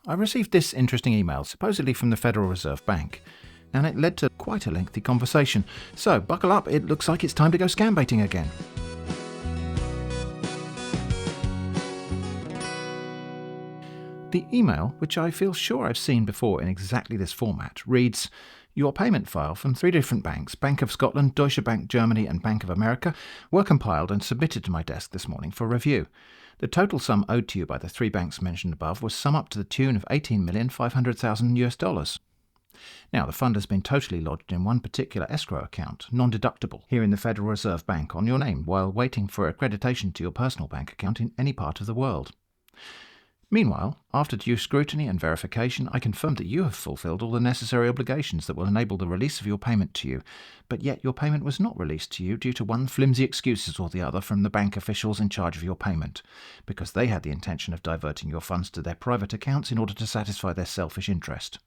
I received this interesting email, supposedly from the Federal Reserve Bank, and it led to quite a lengthy conversation. So, buckle up, it looks like it's time to go scambaiting again. The email, which I feel sure I've seen before in exactly this format, reads, "Your payment file from 3 different banks, Bank of Scotland, Deutsche Bank Germany and Bank of America, were compiled and submitted to my desk this morning for review. The total sum owed to you by the 3 banks mentioned above was sum up to the tune of $18,500,000 US. Now, the fund has been totally lodged in one particular escrow account, non-deductible, here in the Federal Reserve Bank on your name, while waiting for accreditation to your personal bank account in any part of the world. Meanwhile, after due scrutiny and verification, I confirm that you have fulfilled all the necessary obligations that will enable the release of your payment to you, but yet your payment was not released to you due to one flimsy excuse or the other from the bank officials in charge of your payment, because they had the intention of diverting your funds to their private accounts in order to satisfy their selfish interest.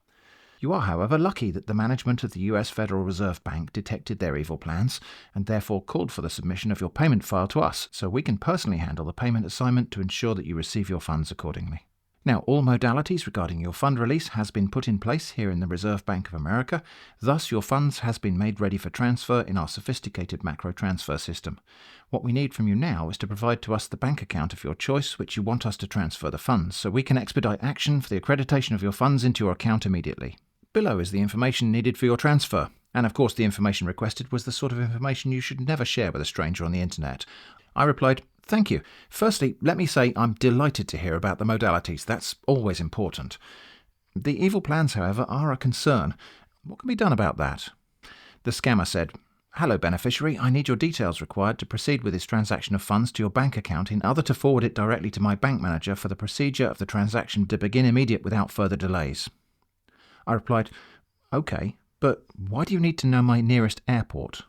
You are, however, lucky that the management of the US Federal Reserve Bank detected their evil plans and therefore called for the submission of your payment file to us so we can personally handle the payment assignment to ensure that you receive your funds accordingly. Now, all modalities regarding your fund release has been put in place here in the Reserve Bank of America. Thus, your funds has been made ready for transfer in our sophisticated macro transfer system. What we need from you now is to provide to us the bank account of your choice which you want us to transfer the funds so we can expedite action for the accreditation of your funds into your account immediately. Below is the information needed for your transfer, and of course the information requested was the sort of information you should never share with a stranger on the internet. I replied, "Thank you. Firstly, let me say I'm delighted to hear about the modalities. That's always important. The evil plans, however, are a concern. What can be done about that?" The scammer said, "Hello, beneficiary. I need your details required to proceed with this transaction of funds to your bank account in order to forward it directly to my bank manager for the procedure of the transaction to begin immediate without further delays." I replied, "Okay, but why do you need to know my nearest airport?"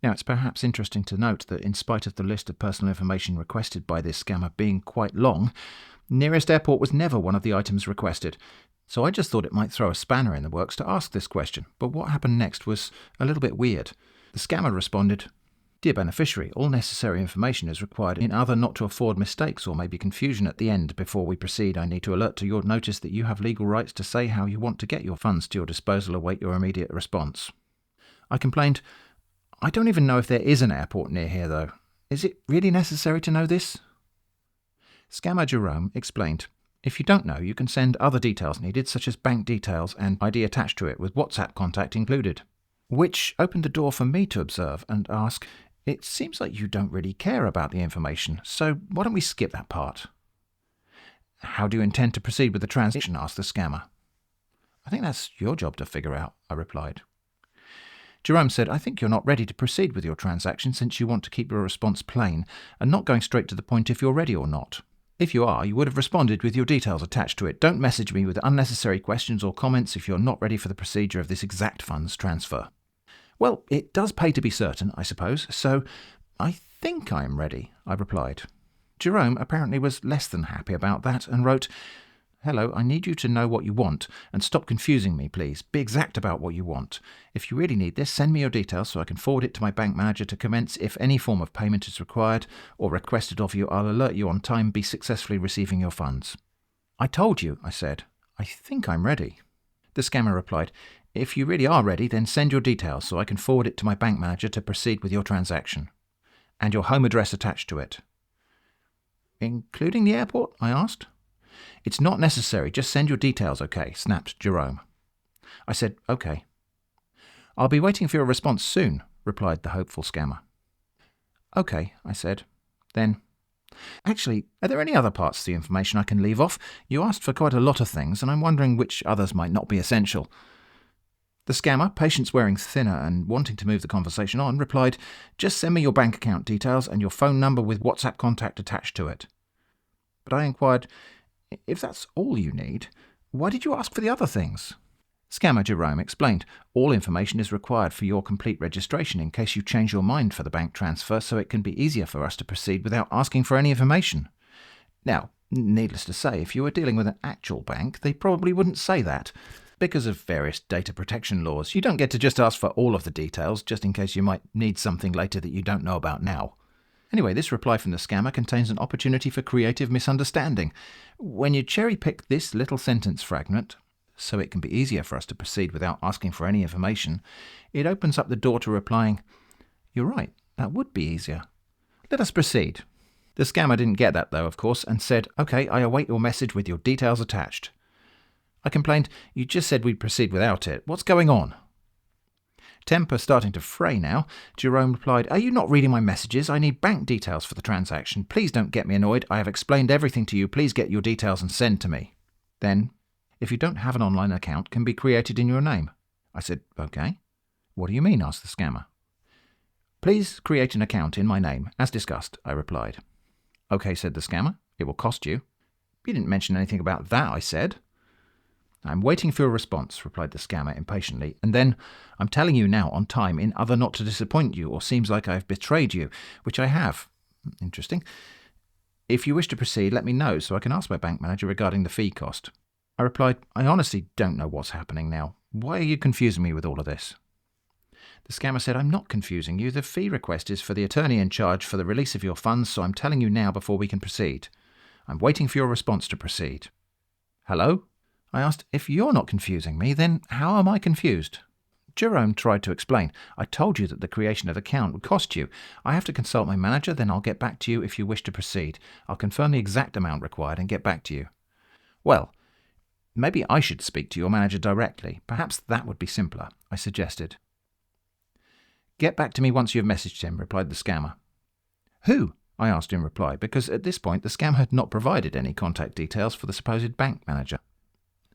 Now, it's perhaps interesting to note that in spite of the list of personal information requested by this scammer being quite long, nearest airport was never one of the items requested. So I just thought it might throw a spanner in the works to ask this question, but what happened next was a little bit weird. The scammer responded, "Dear beneficiary, all necessary information is required in order not to afford mistakes or maybe confusion at the end. Before we proceed, I need to alert to your notice that you have legal rights to say how you want to get your funds to your disposal. Await your immediate response." I complained, "I don't even know if there is an airport near here, though. Is it really necessary to know this?" Scammer Jerome explained, "If you don't know, you can send other details needed, such as bank details and ID attached to it with WhatsApp contact included." Which opened the door for me to observe and ask, "It seems like you don't really care about the information, so why don't we skip that part?" "How do you intend to proceed with the transaction?" asked the scammer. "I think that's your job to figure out," I replied. Jerome said, "I think you're not ready to proceed with your transaction since you want to keep your response plain and not going straight to the point if you're ready or not. If you are, you would have responded with your details attached to it. Don't message me with unnecessary questions or comments if you're not ready for the procedure of this exact funds transfer." "Well, it does pay to be certain, I suppose, so I think I'm ready," I replied. Jerome apparently was less than happy about that and wrote, "Hello, I need you to know what you want and stop confusing me, please. Be exact about what you want. If you really need this, send me your details so I can forward it to my bank manager to commence. If any form of payment is required or requested of you, I'll alert you on time. Be successfully receiving your funds." "I told you," I said. "I think I'm ready." The scammer replied, "If you really are ready, then send your details so I can forward it to my bank manager to proceed with your transaction. And your home address attached to it." "Including the airport?" I asked. "It's not necessary, just send your details, okay?" snapped Jerome. I said, "Okay." "I'll be waiting for your response soon," replied the hopeful scammer. "Okay," I said. Then, "Actually, are there any other parts of the information I can leave off? You asked for quite a lot of things, and I'm wondering which others might not be essential." The scammer, patience wearing thinner and wanting to move the conversation on, replied, "Just send me your bank account details and your phone number with WhatsApp contact attached to it." But I inquired, "If that's all you need, why did you ask for the other things?" Scammer Jerome explained, "All information is required for your complete registration in case you change your mind for the bank transfer, so it can be easier for us to proceed without asking for any information." Now, needless to say, if you were dealing with an actual bank, they probably wouldn't say that. Because of various data protection laws, you don't get to just ask for all of the details, just in case you might need something later that you don't know about now. Anyway, this reply from the scammer contains an opportunity for creative misunderstanding. When you cherry-pick this little sentence fragment, so it can be easier for us to proceed without asking for any information, it opens up the door to replying, "You're right, that would be easier. Let us proceed." The scammer didn't get that though, of course, and said, "Okay, I await your message with your details attached." I complained, "You just said we'd proceed without it. What's going on?" Temper starting to fray now, Jerome replied, "Are you not reading my messages? I need bank details for the transaction. Please don't get me annoyed. I have explained everything to you. Please get your details and send to me." Then, "If you don't have an online account, can be created in your name." I said, "Okay." "What do you mean?" asked the scammer. "Please create an account in my name, as discussed," I replied. "Okay," said the scammer. "It will cost you." "You didn't mention anything about that," I said. "I'm waiting for your response," replied the scammer impatiently, "and then, I'm telling you now on time in other not to disappoint you or seems like I've betrayed you, which I have." Interesting. "If you wish to proceed, let me know so I can ask my bank manager regarding the fee cost." I replied, "I honestly don't know what's happening now. Why are you confusing me with all of this?" The scammer said, "I'm not confusing you. The fee request is for the attorney in charge for the release of your funds, so I'm telling you now before we can proceed. I'm waiting for your response to proceed." "Hello?" I asked. "If you're not confusing me, then how am I confused?" Jerome tried to explain. "I told you that the creation of the account would cost you. I have to consult my manager, then I'll get back to you if you wish to proceed. I'll confirm the exact amount required and get back to you." "Well, maybe I should speak to your manager directly. Perhaps that would be simpler," I suggested. "Get back to me once you've messaged him," replied the scammer. "Who?" I asked in reply, because at this point the scammer had not provided any contact details for the supposed bank manager.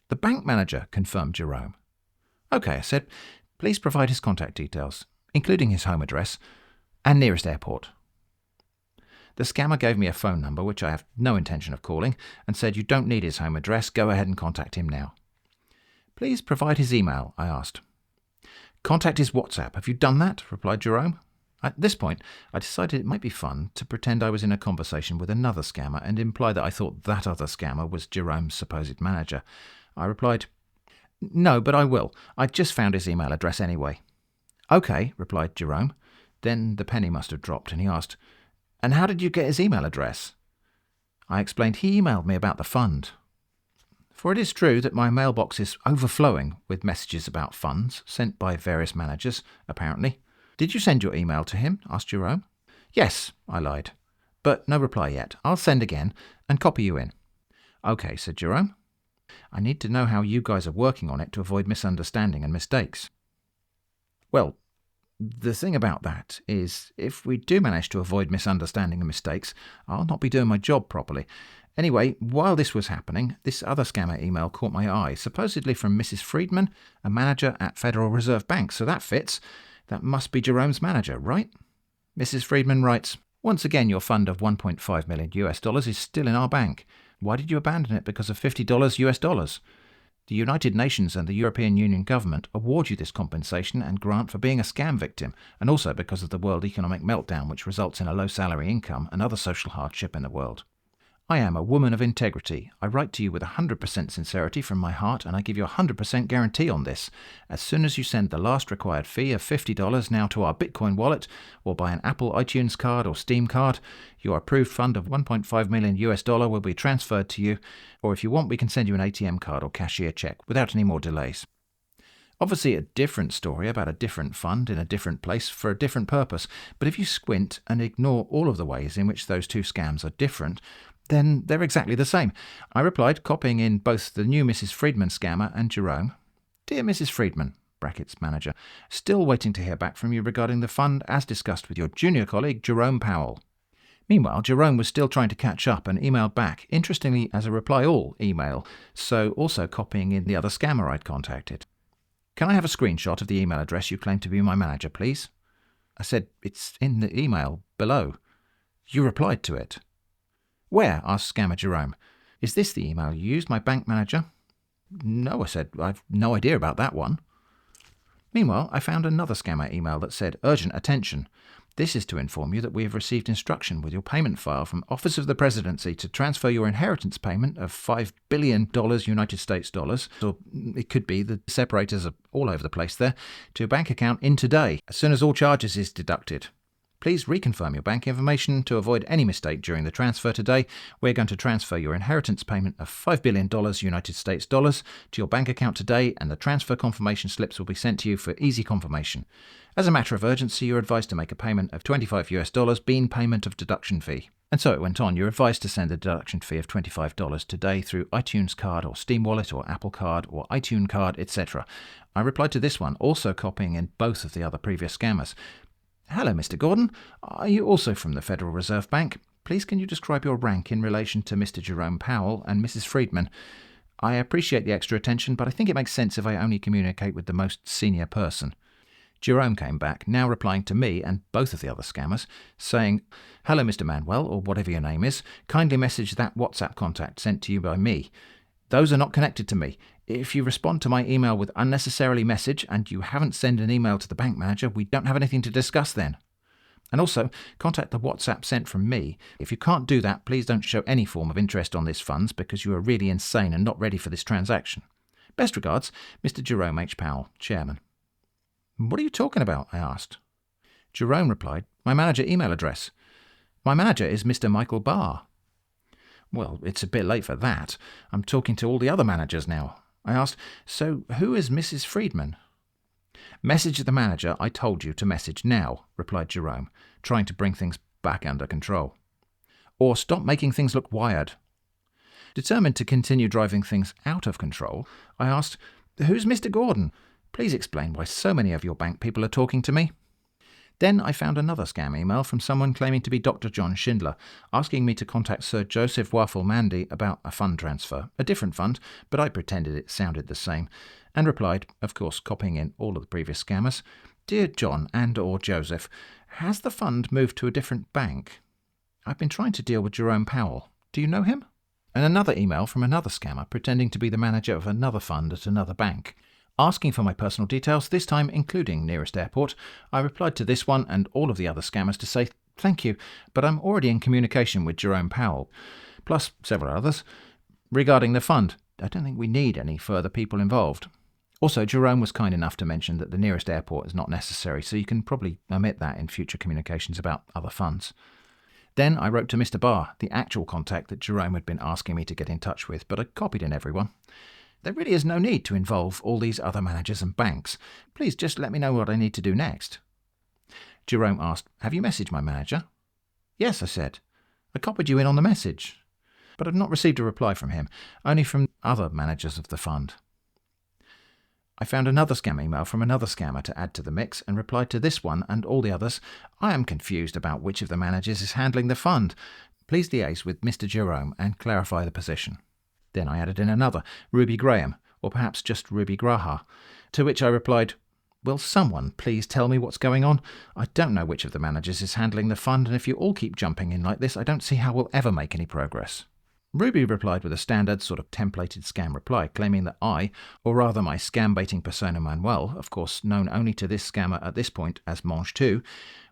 "The bank manager," confirmed Jerome. "Okay," I said. "Please provide his contact details, including his home address and nearest airport." The scammer gave me a phone number, which I have no intention of calling, and said, "You don't need his home address. Go ahead and contact him now." "Please provide his email," I asked. "Contact his WhatsApp. Have you done that?" replied Jerome. At this point, I decided it might be fun to pretend I was in a conversation with another scammer and imply that I thought that other scammer was Jerome's supposed manager. I replied, "No, but I will. I just found his email address anyway." "Okay," replied Jerome. Then the penny must have dropped, and he asked, "And how did you get his email address?" I explained he emailed me about the fund. For it is true that my mailbox is overflowing with messages about funds sent by various managers, apparently. "Did you send your email to him?" asked Jerome. "Yes," I lied. "But no reply yet. I'll send again and copy you in." "Okay," said Jerome. "I need to know how you guys are working on it to avoid misunderstanding and mistakes." "Well, the thing about that is, if we do manage to avoid misunderstanding and mistakes, I'll not be doing my job properly. Anyway, while this was happening, this other scammer email caught my eye, supposedly from Mrs. Friedman, a manager at Federal Reserve Bank. So that fits. That must be Jerome's manager, right? Mrs. Friedman writes, "Once again, your fund of $1.5 million US is still in our bank. Why did you abandon it because of $50 US? The United Nations and the European Union government award you this compensation and grant for being a scam victim, and also because of the world economic meltdown which results in a low salary income and other social hardship in the world. I am a woman of integrity. I write to you with 100% sincerity from my heart, and I give you a 100% guarantee on this. As soon as you send the last required fee of $50 now to our Bitcoin wallet, or by an Apple iTunes card or Steam card, your approved fund of $1.5 million US will be transferred to you, or if you want, we can send you an ATM card or cashier check without any more delays." Obviously a different story about a different fund in a different place for a different purpose, but if you squint and ignore all of the ways in which those two scams are different, then they're exactly the same. I replied, copying in both the new Mrs. Friedman scammer and Jerome. "Dear Mrs. Friedman, brackets manager, still waiting to hear back from you regarding the fund as discussed with your junior colleague Jerome Powell." Meanwhile, Jerome was still trying to catch up and emailed back, interestingly as a reply all email, so also copying in the other scammer I'd contacted. "Can I have a screenshot of the email address you claim to be my manager, please?" I said, "It's in the email below." "You replied to it." "Where?" asked scammer Jerome. "Is this the email you used, my bank manager?" "No," I said. "I've no idea about that one." Meanwhile, I found another scammer email that said, "Urgent attention. This is to inform you that we have received instruction with your payment file from Office of the Presidency to transfer your inheritance payment of $5 billion United States dollars, or it could be the separators are all over the place there, to a bank account in today, as soon as all charges is deducted." Please reconfirm your bank information to avoid any mistake during the transfer today. We're going to transfer your inheritance payment of $5 billion United States dollars to your bank account today, and the transfer confirmation slips will be sent to you for easy confirmation. As a matter of urgency, you're advised to make a payment of $25 being payment of deduction fee. And so it went on. You're advised to send a deduction fee of $25 today through iTunes Card or Steam Wallet or Apple Card or iTunes Card, etc. I replied to this one, also copying in both of the other previous scammers. Hello, Mr. Gordon. Are you also from the Federal Reserve Bank? Please can you describe your rank in relation to Mr. Jerome Powell and Mrs. Friedman? I appreciate the extra attention, but I think it makes sense if I only communicate with the most senior person. Jerome came back, now replying to me and both of the other scammers, saying, Hello, Mr. Manuel, or whatever your name is. Kindly message that WhatsApp contact sent to you by me. Those are not connected to me. If you respond to my email with unnecessarily message and you haven't sent an email to the bank manager, we don't have anything to discuss then. And also, contact the WhatsApp sent from me. If you can't do that, please don't show any form of interest on this funds because you are really insane and not ready for this transaction. Best regards, Mr. Jerome H. Powell, Chairman. What are you talking about? I asked. Jerome replied, My manager email address. My manager is Mr. Michael Barr. Well, it's a bit late for that. I'm talking to all the other managers now. I asked, So who is Mrs. Friedman? Message the manager I told you to message now, replied Jerome, trying to bring things back under control. Or stop making things look wired. Determined to continue driving things out of control, I asked, Who's Mr. Gordon? Please explain why so many of your bank people are talking to me. Then I found another scam email from someone claiming to be Dr. John Schindler, asking me to contact Sir Joseph Waffle-Mandy about a fund transfer, a different fund, but I pretended it sounded the same, and replied, of course copying in all of the previous scammers, Dear John and or Joseph, has the fund moved to a different bank? I've been trying to deal with Jerome Powell. Do you know him? And another email from another scammer pretending to be the manager of another fund at another bank. Asking for my personal details, this time including nearest airport, I replied to this one and all of the other scammers to say, Thank you, but I'm already in communication with Jerome Powell, plus several others, regarding the fund. I don't think we need any further people involved. Also, Jerome was kind enough to mention that the nearest airport is not necessary, so you can probably omit that in future communications about other funds. Then I wrote to Mr. Barr, the actual contact that Jerome had been asking me to get in touch with, but I copied in everyone. There really is no need to involve all these other managers and banks. Please just let me know what I need to do next. Jerome asked, Have you messaged my manager? Yes, I said. I copied you in on the message. But I've not received a reply from him, only from other managers of the fund. I found another scam email from another scammer to add to the mix and replied to this one and all the others, I am confused about which of the managers is handling the fund. Please liaise with Mr. Jerome and clarify the position. Then I added in another, Ruby Graham, or perhaps just Ruby Graha, to which I replied, Will someone please tell me what's going on? I don't know which of the managers is handling the fund, and if you all keep jumping in like this, I don't see how we'll ever make any progress. Ruby replied with a standard sort of templated scam reply, claiming that I, or rather my scam-baiting persona Manuel, of course known only to this scammer at this point as Mange 2,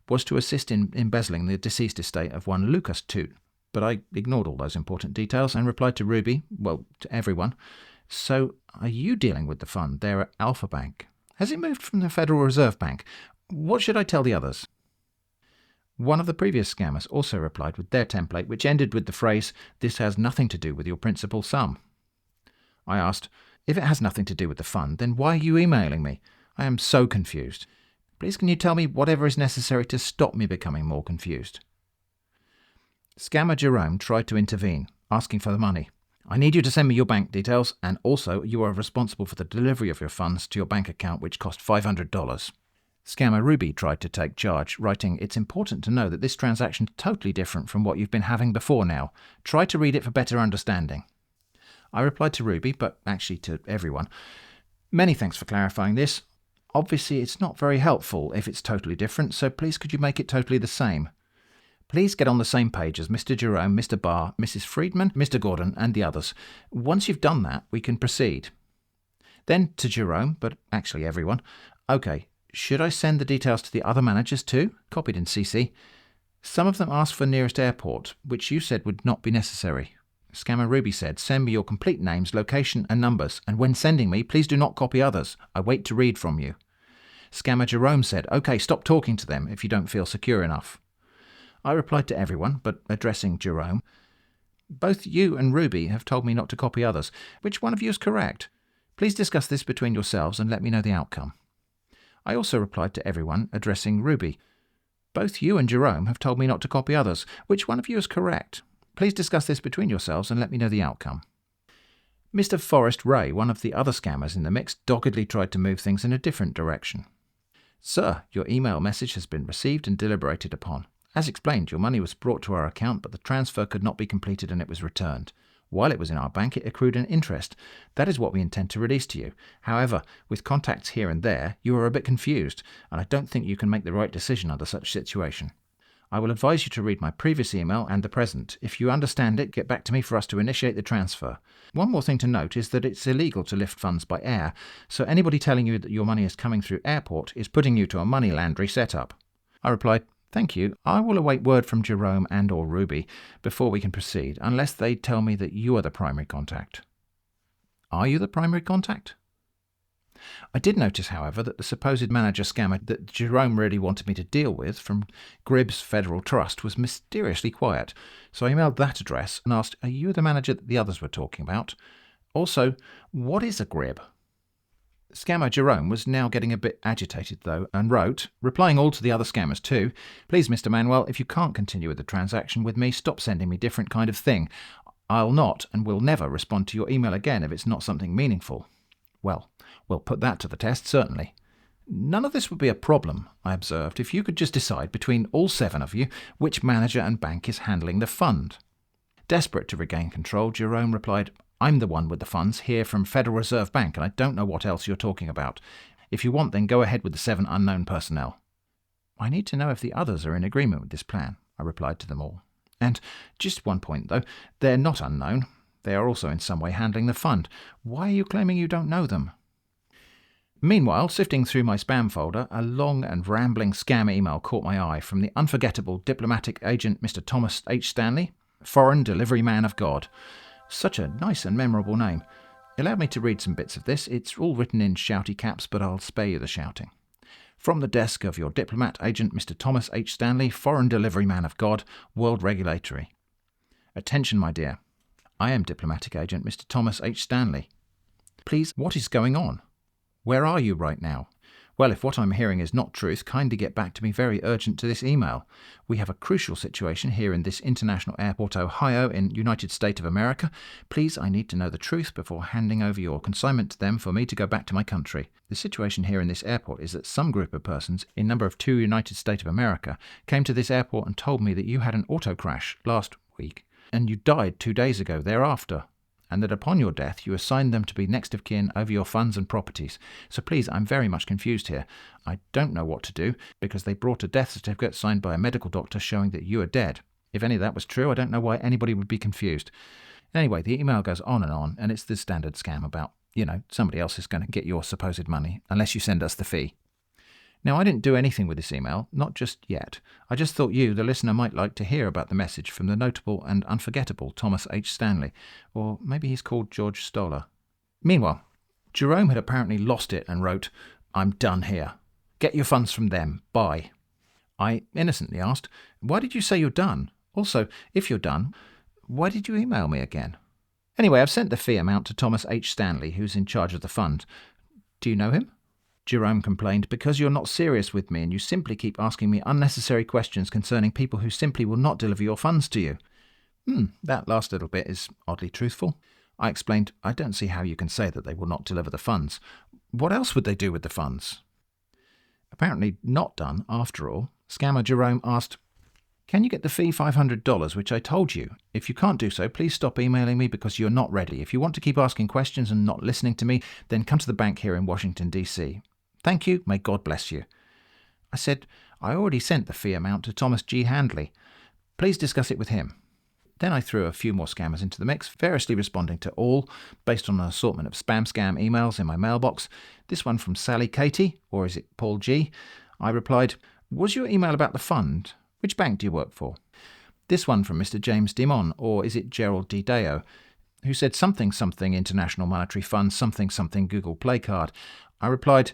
was to assist in embezzling the deceased estate of one Lucas Toot. But I ignored all those important details and replied to Ruby, well, to everyone, So, are you dealing with the fund there at Alpha Bank? Has it moved from the Federal Reserve Bank? What should I tell the others? One of the previous scammers also replied with their template, which ended with the phrase, This has nothing to do with your principal sum. I asked, If it has nothing to do with the fund, then why are you emailing me? I am so confused. Please can you tell me whatever is necessary to stop me becoming more confused? Scammer Jerome tried to intervene, asking for the money. I need you to send me your bank details, and also you are responsible for the delivery of your funds to your bank account, which cost $500. Scammer Ruby tried to take charge, writing, It's important to know that this transaction is totally different from what you've been having before now. Try to read it for better understanding. I replied to Ruby, but actually to everyone. Many thanks for clarifying this. Obviously, it's not very helpful if it's totally different, so please could you make it totally the same? Please get on the same page as Mr. Jerome, Mr. Barr, Mrs. Friedman, Mr. Gordon, and the others. Once you've done that, we can proceed. Then to Jerome, but actually everyone. Okay, should I send the details to the other managers too? Copied in CC. Some of them asked for nearest airport, which you said would not be necessary. Scammer Ruby said, Send me your complete names, location, and numbers, and when sending me, please do not copy others. I wait to read from you. Scammer Jerome said, "OK, stop talking to them if you don't feel secure enough." I replied to everyone, but addressing Jerome, "Both you and Ruby have told me not to copy others. Which one of you is correct? Please discuss this between yourselves and let me know the outcome." I also replied to everyone, addressing Ruby, "Both you and Jerome have told me not to copy others. Which one of you is correct? Please discuss this between yourselves and let me know the outcome." Mr. Forrest Ray, one of the other scammers in the mix, doggedly tried to move things in a different direction. "Sir, your email message has been received and deliberated upon. As explained, your money was brought to our account, but the transfer could not be completed and it was returned. While it was in our bank, it accrued an interest. That is what we intend to release to you. However, with contacts here and there, you are a bit confused, and I don't think you can make the right decision under such situation. I will advise you to read my previous email and the present. If you understand it, get back to me for us to initiate the transfer. One more thing to note is that it's illegal to lift funds by air, so anybody telling you that your money is coming through airport is putting you to a money laundry setup." I replied, "Thank you. I will await word from Jerome and or Ruby before we can proceed, unless they tell me that you are the primary contact." "Are you the primary contact?" I did notice, however, that the supposed manager scammer that Jerome really wanted me to deal with from Gribs Federal Trust was mysteriously quiet, so I emailed that address and asked, "Are you the manager that the others were talking about? Also, what is a Grib?" Scammer Jerome was now getting a bit agitated, though, and wrote, replying all to the other scammers too, "Please, Mr. Manuel, if you can't continue with the transaction with me, stop sending me different kind of thing. I'll not and will never respond to your email again if it's not something meaningful." Well, we'll put that to the test, certainly. "None of this would be a problem," I observed, "if you could just decide between all 7 of you which manager and bank is handling the fund." Desperate to regain control, Jerome replied, "I'm the one with the funds here from Federal Reserve Bank, and I don't know what else you're talking about. If you want, then go ahead with the 7 unknown personnel." "I need to know if the others are in agreement with this plan," I replied to them all. "And just one point, though, they're not unknown. They are also in some way handling the fund. Why are you claiming you don't know them?" Meanwhile, sifting through my spam folder, a long and rambling scam email caught my eye from the unforgettable diplomatic agent Mr. Thomas H. Stanley, Foreign Delivery Man of God. Such a nice and memorable name. Allow me to read some bits of this. It's all written in shouty caps, but I'll spare you the shouting. "From the desk of your diplomat agent Mr. Thomas H. Stanley, Foreign Delivery Man of God, World Regulatory. Attention, my dear. I am diplomatic agent Mr. Thomas H. Stanley. Please, what is going on? Where are you right now? Well, if what I'm hearing is not truth, kindly get back to me very urgent to this email. We have a crucial situation here in this international airport, Ohio, in United States of America. Please, I need to know the truth before handing over your consignment to them for me to go back to my country. The situation here in this airport is that some group of persons, in number of 2 United States of America, came to this airport and told me that you had an auto crash last week, and you died 2 days ago thereafter, and that upon your death you assigned them to be next of kin over your funds and properties. So please, I'm very much confused here. I don't know what to do, because they brought a death certificate signed by a medical doctor showing that you are dead. If any of that was true, I don't know why anybody would be confused." Anyway, the email goes on, and it's the standard scam about, somebody else is going to get your supposed money, unless you send us the fee. Now, I didn't do anything with this email, not just yet. I just thought you, the listener, might like to hear about the message from the notable and unforgettable Thomas H. Stanley, or maybe he's called George Stoller. Meanwhile, Jerome had apparently lost it and wrote, "I'm done here. Get your funds from them. Bye." I innocently asked, "Why did you say you're done? Also, if you're done, why did you email me again?" Anyway, I've sent the fee amount to Thomas H. Stanley, who's in charge of the fund. Do you know him? Jerome complained, "Because you're not serious with me and you simply keep asking me unnecessary questions concerning people who simply will not deliver your funds to you." That last little bit is oddly truthful. I explained, "I don't see how you can say that they will not deliver the funds. What else would they do with the funds?" Apparently not done, after all, scammer Jerome asked, "Can you get the fee $500, which I told you? If you can't do so, please stop emailing me because you're not ready. If you want to keep asking questions and not listening to me, then come to the bank here in Washington, D.C. Thank you. May God bless you." I said, "I already sent the fee amount to Thomas G. Handley. Please discuss it with him." Then I threw a few more scammers into the mix, variously responding to all, based on an assortment of spam scam emails in my mailbox. This one from Sally Katie, or is it Paul G? I replied, "Was your email about the fund? Which bank do you work for?" This one from Mr. James Dimon, or is it Gerald D. Deo, who said something International Monetary Fund, something Google Play Card. I replied,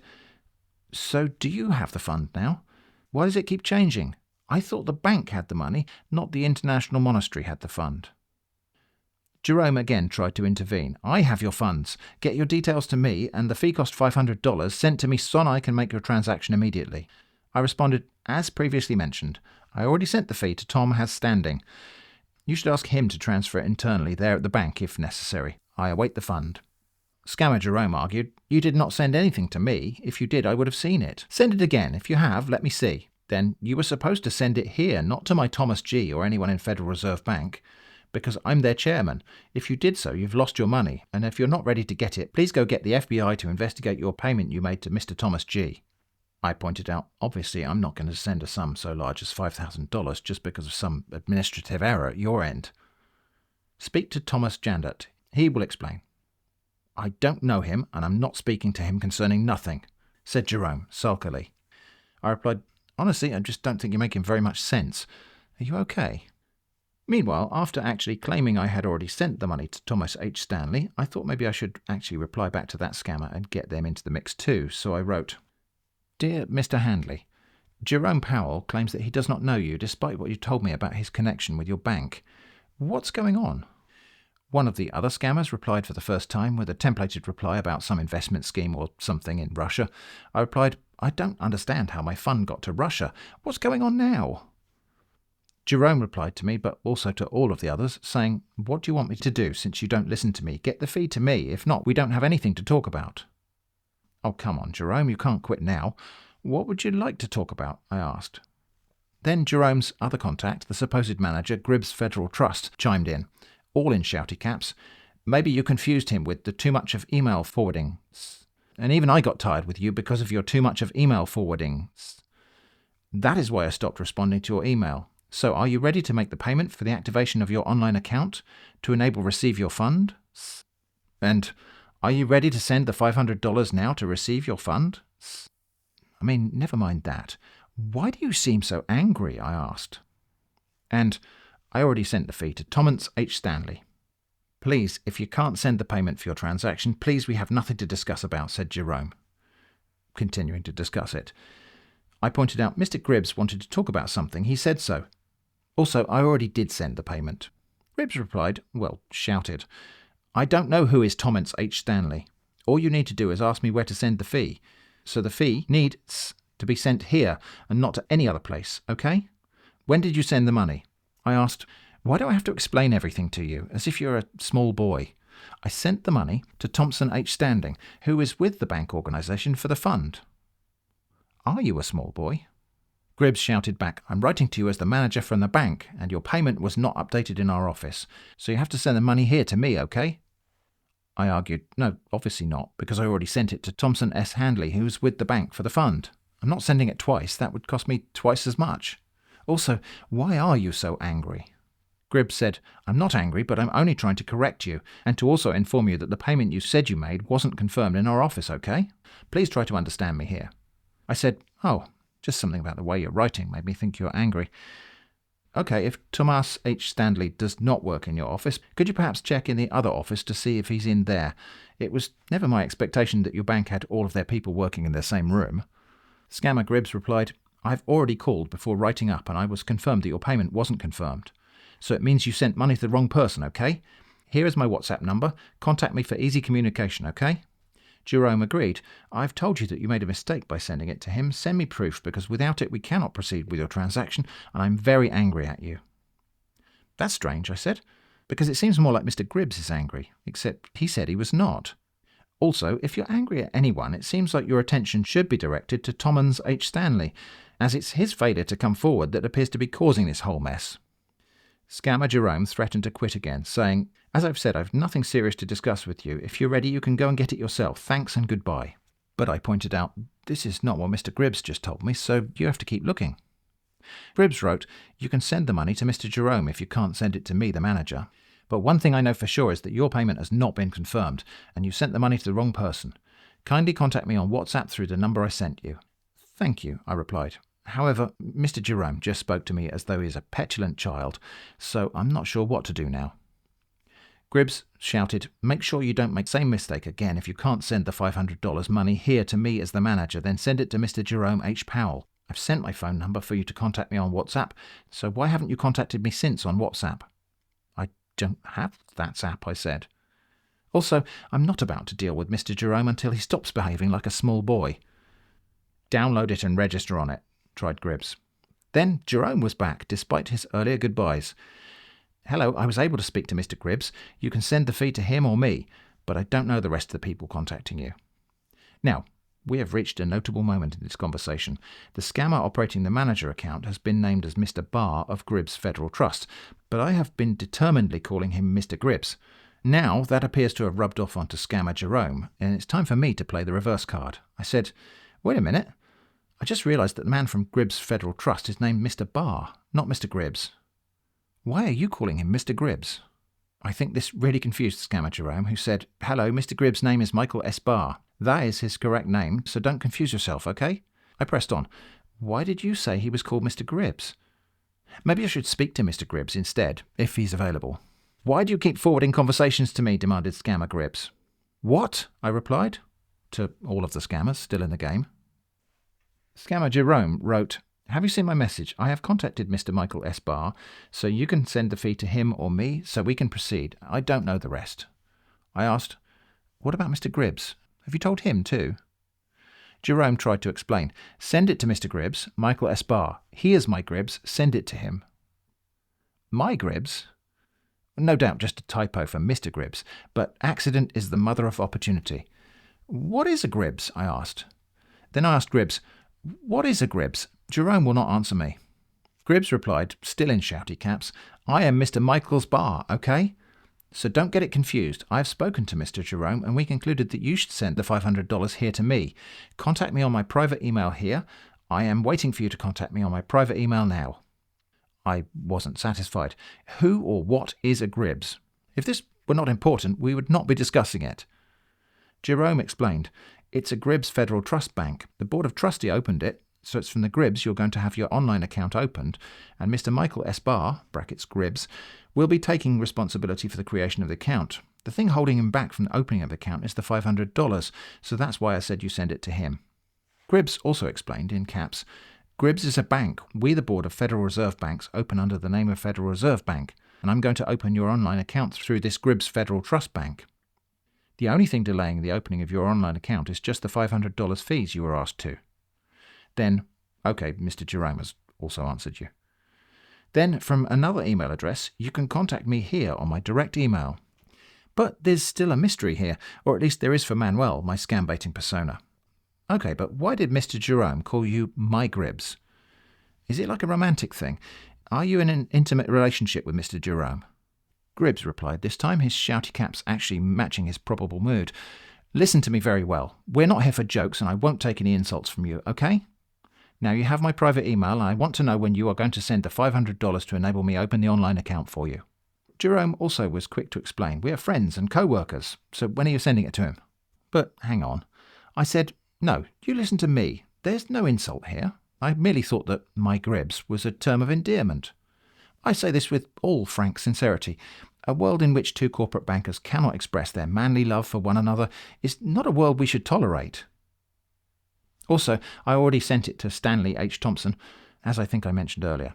So do you have the fund now? Why does it keep changing? I thought the bank had the money, not the international monastery had the fund. Jerome again tried to intervene. I have your funds. Get your details to me, and the fee cost $500 sent to me so I can make your transaction immediately. I responded, as previously mentioned, I already sent the fee to Tom has standing. You should ask him to transfer it internally there at the bank if necessary. I await the fund. Scammer Jerome argued, you did not send anything to me. If you did, I would have seen it. Send it again. If you have, let me see. Then you were supposed to send it here, not to my Thomas G. or anyone in Federal Reserve Bank, because I'm their chairman. If you did so, you've lost your money, and if you're not ready to get it, please go get the FBI to investigate your payment you made to Mr. Thomas G. I pointed out, obviously I'm not going to send a sum so large as $5,000 just because of some administrative error at your end. Speak to Thomas Jandet. He will explain. I don't know him, and I'm not speaking to him concerning nothing, said Jerome sulkily. I replied, honestly, I just don't think you're making very much sense. Are you okay? Meanwhile, after actually claiming I had already sent the money to Thomas H. Stanley, I thought maybe I should actually reply back to that scammer and get them into the mix too, so I wrote, Dear Mr. Handley, Jerome Powell claims that he does not know you despite what you told me about his connection with your bank. What's going on? One of the other scammers replied for the first time with a templated reply about some investment scheme or something in Russia. I replied, I don't understand how my fund got to Russia. What's going on now? Jerome replied to me, but also to all of the others, saying, What do you want me to do since you don't listen to me? Get the fee to me. If not, we don't have anything to talk about. Oh, come on, Jerome, you can't quit now. What would you like to talk about? I asked. Then Jerome's other contact, the supposed manager, Gribs Federal Trust, chimed in, all in shouty caps. Maybe you confused him with the too much of email forwarding. And even I got tired with you because of your too much of email forwarding. That is why I stopped responding to your email. So are you ready to make the payment for the activation of your online account to enable receive your fund? And are you ready to send the $500 now to receive your fund? I mean, never mind that. Why do you seem so angry? I asked. And I already sent the fee to Thomas H. Stanley. Please, if you can't send the payment for your transaction, please, we have nothing to discuss about, said Jerome, continuing to discuss it. I pointed out Mr. Gribs wanted to talk about something. He said so. Also, I already did send the payment. Gribs replied, shouted, I don't know who is Thomas H. Stanley. All you need to do is ask me where to send the fee. So the fee needs to be sent here and not to any other place, okay? When did you send the money? I asked, why do I have to explain everything to you, as if you're a small boy? I sent the money to Thompson H. Standing, who is with the bank organisation for the fund. Are you a small boy? Gribs shouted back, I'm writing to you as the manager from the bank, and your payment was not updated in our office, so you have to send the money here to me, okay? I argued, no, obviously not, because I already sent it to Thompson S. Handley, who's with the bank for the fund. I'm not sending it twice, that would cost me twice as much. Also, why are you so angry? Grib said, I'm not angry, but I'm only trying to correct you, and to also inform you that the payment you said you made wasn't confirmed in our office, okay? Please try to understand me here. I said, oh, just something about the way you're writing made me think you're angry. Okay, if Thomas H. Stanley does not work in your office, could you perhaps check in the other office to see if he's in there? It was never my expectation that your bank had all of their people working in the same room. Scammer Gribs replied, I've already called before writing up and I was confirmed that your payment wasn't confirmed. So it means you sent money to the wrong person, okay? Here is my WhatsApp number. Contact me for easy communication, okay? Jerome agreed. I've told you that you made a mistake by sending it to him. Send me proof, because without it we cannot proceed with your transaction, and I'm very angry at you. That's strange, I said, because it seems more like Mr. Gribs is angry, except he said he was not. Also, if you're angry at anyone, it seems like your attention should be directed to Thomas H. Stanley, as it's his failure to come forward that appears to be causing this whole mess. Scammer Jerome threatened to quit again, saying, As I've said, I've nothing serious to discuss with you. If you're ready, you can go and get it yourself. Thanks and goodbye. But I pointed out, this is not what Mr. Gribs just told me, so you have to keep looking. Gribs wrote, You can send the money to Mr. Jerome if you can't send it to me, the manager. But one thing I know for sure is that your payment has not been confirmed, and you sent the money to the wrong person. Kindly contact me on WhatsApp through the number I sent you. Thank you, I replied. However, Mr. Jerome just spoke to me as though he is a petulant child, so I'm not sure what to do now. Gribs shouted, "Make sure you don't make the same mistake again. If you can't send the $500 money here to me as the manager, then send it to Mr. Jerome H. Powell. I've sent my phone number for you to contact me on WhatsApp, so why haven't you contacted me since on WhatsApp?" "I don't have that app," I said. "Also, I'm not about to deal with Mr. Jerome until he stops behaving like a small boy." "Download it and register on it," tried Gribs. Then Jerome was back, despite his earlier goodbyes. "Hello, I was able to speak to Mr. Gribs. You can send the fee to him or me, but I don't know the rest of the people contacting you." Now, we have reached a notable moment in this conversation. The scammer operating the manager account has been named as Mr. Barr of Gribs Federal Trust, but I have been determinedly calling him Mr. Gribs. Now that appears to have rubbed off onto scammer Jerome, and it's time for me to play the reverse card. I said, "Wait a minute. I just realised that the man from Gribs Federal Trust is named Mr. Barr, not Mr. Gribs. Why are you calling him Mr. Gribs?" I think this really confused scammer Jerome, who said, "Hello, Mr. Gribs' name is Michael S. Barr. That is his correct name, so don't confuse yourself, okay?" I pressed on. "Why did you say he was called Mr. Gribs? Maybe I should speak to Mr. Gribs instead, if he's available." "Why do you keep forwarding conversations to me?" demanded scammer Gribs. "What?" I replied, to all of the scammers still in the game. Scammer Jerome wrote, "Have you seen my message? I have contacted Mr. Michael S. Barr, so you can send the fee to him or me so we can proceed. I don't know the rest." I asked, "What about Mr. Gribs? Have you told him too?" Jerome tried to explain. "Send it to Mr. Gribs, Michael S. Barr. He is my Gribs. Send it to him." My Gribs? No doubt just a typo for Mr. Gribs, but accident is the mother of opportunity. "What is a Gribs?" I asked. Then I asked Gribs, "What is a Gribs?" Jerome will not answer me. Gribs replied, still in shouty caps, "I am Mr. Michael's Barr, okay? So don't get it confused. I have spoken to Mr. Jerome and we concluded that you should send the $500 here to me. Contact me on my private email here. I am waiting for you to contact me on my private email now." I wasn't satisfied. Who or what is a Gribs? If this were not important, we would not be discussing it. Jerome explained, "It's a Gribs Federal Trust Bank. The Board of Trustee opened it, so it's from the Gribs you're going to have your online account opened, and Mr. Michael S. Barr, brackets Gribs, will be taking responsibility for the creation of the account. The thing holding him back from the opening of the account is the $500, so that's why I said you send it to him." Gribs also explained, in caps, "Gribs is a bank. We, the Board of Federal Reserve Banks, open under the name of Federal Reserve Bank, and I'm going to open your online account through this Gribs Federal Trust Bank. The only thing delaying the opening of your online account is just the $500 fees you were asked to." Then, "Okay, Mr. Jerome has also answered you." Then, from another email address, "You can contact me here on my direct email." But there's still a mystery here, or at least there is for Manuel, my scambaiting persona. Okay, but why did Mr. Jerome call you my Gribs? Is it like a romantic thing? Are you in an intimate relationship with Mr. Jerome? Gribs replied this time, his shouty caps actually matching his probable mood. "Listen to me very well. We're not here for jokes and I won't take any insults from you, okay? Now you have my private email and I want to know when you are going to send the $500 to enable me open the online account for you." Jerome also was quick to explain. "We are friends and co-workers, so when are you sending it to him?" But hang on. I said, "No, you listen to me. There's no insult here. I merely thought that my Gribs was a term of endearment. I say this with all frank sincerity. A world in which two corporate bankers cannot express their manly love for one another is not a world we should tolerate." Also, I already sent it to Stanley H. Thompson, as I think I mentioned earlier.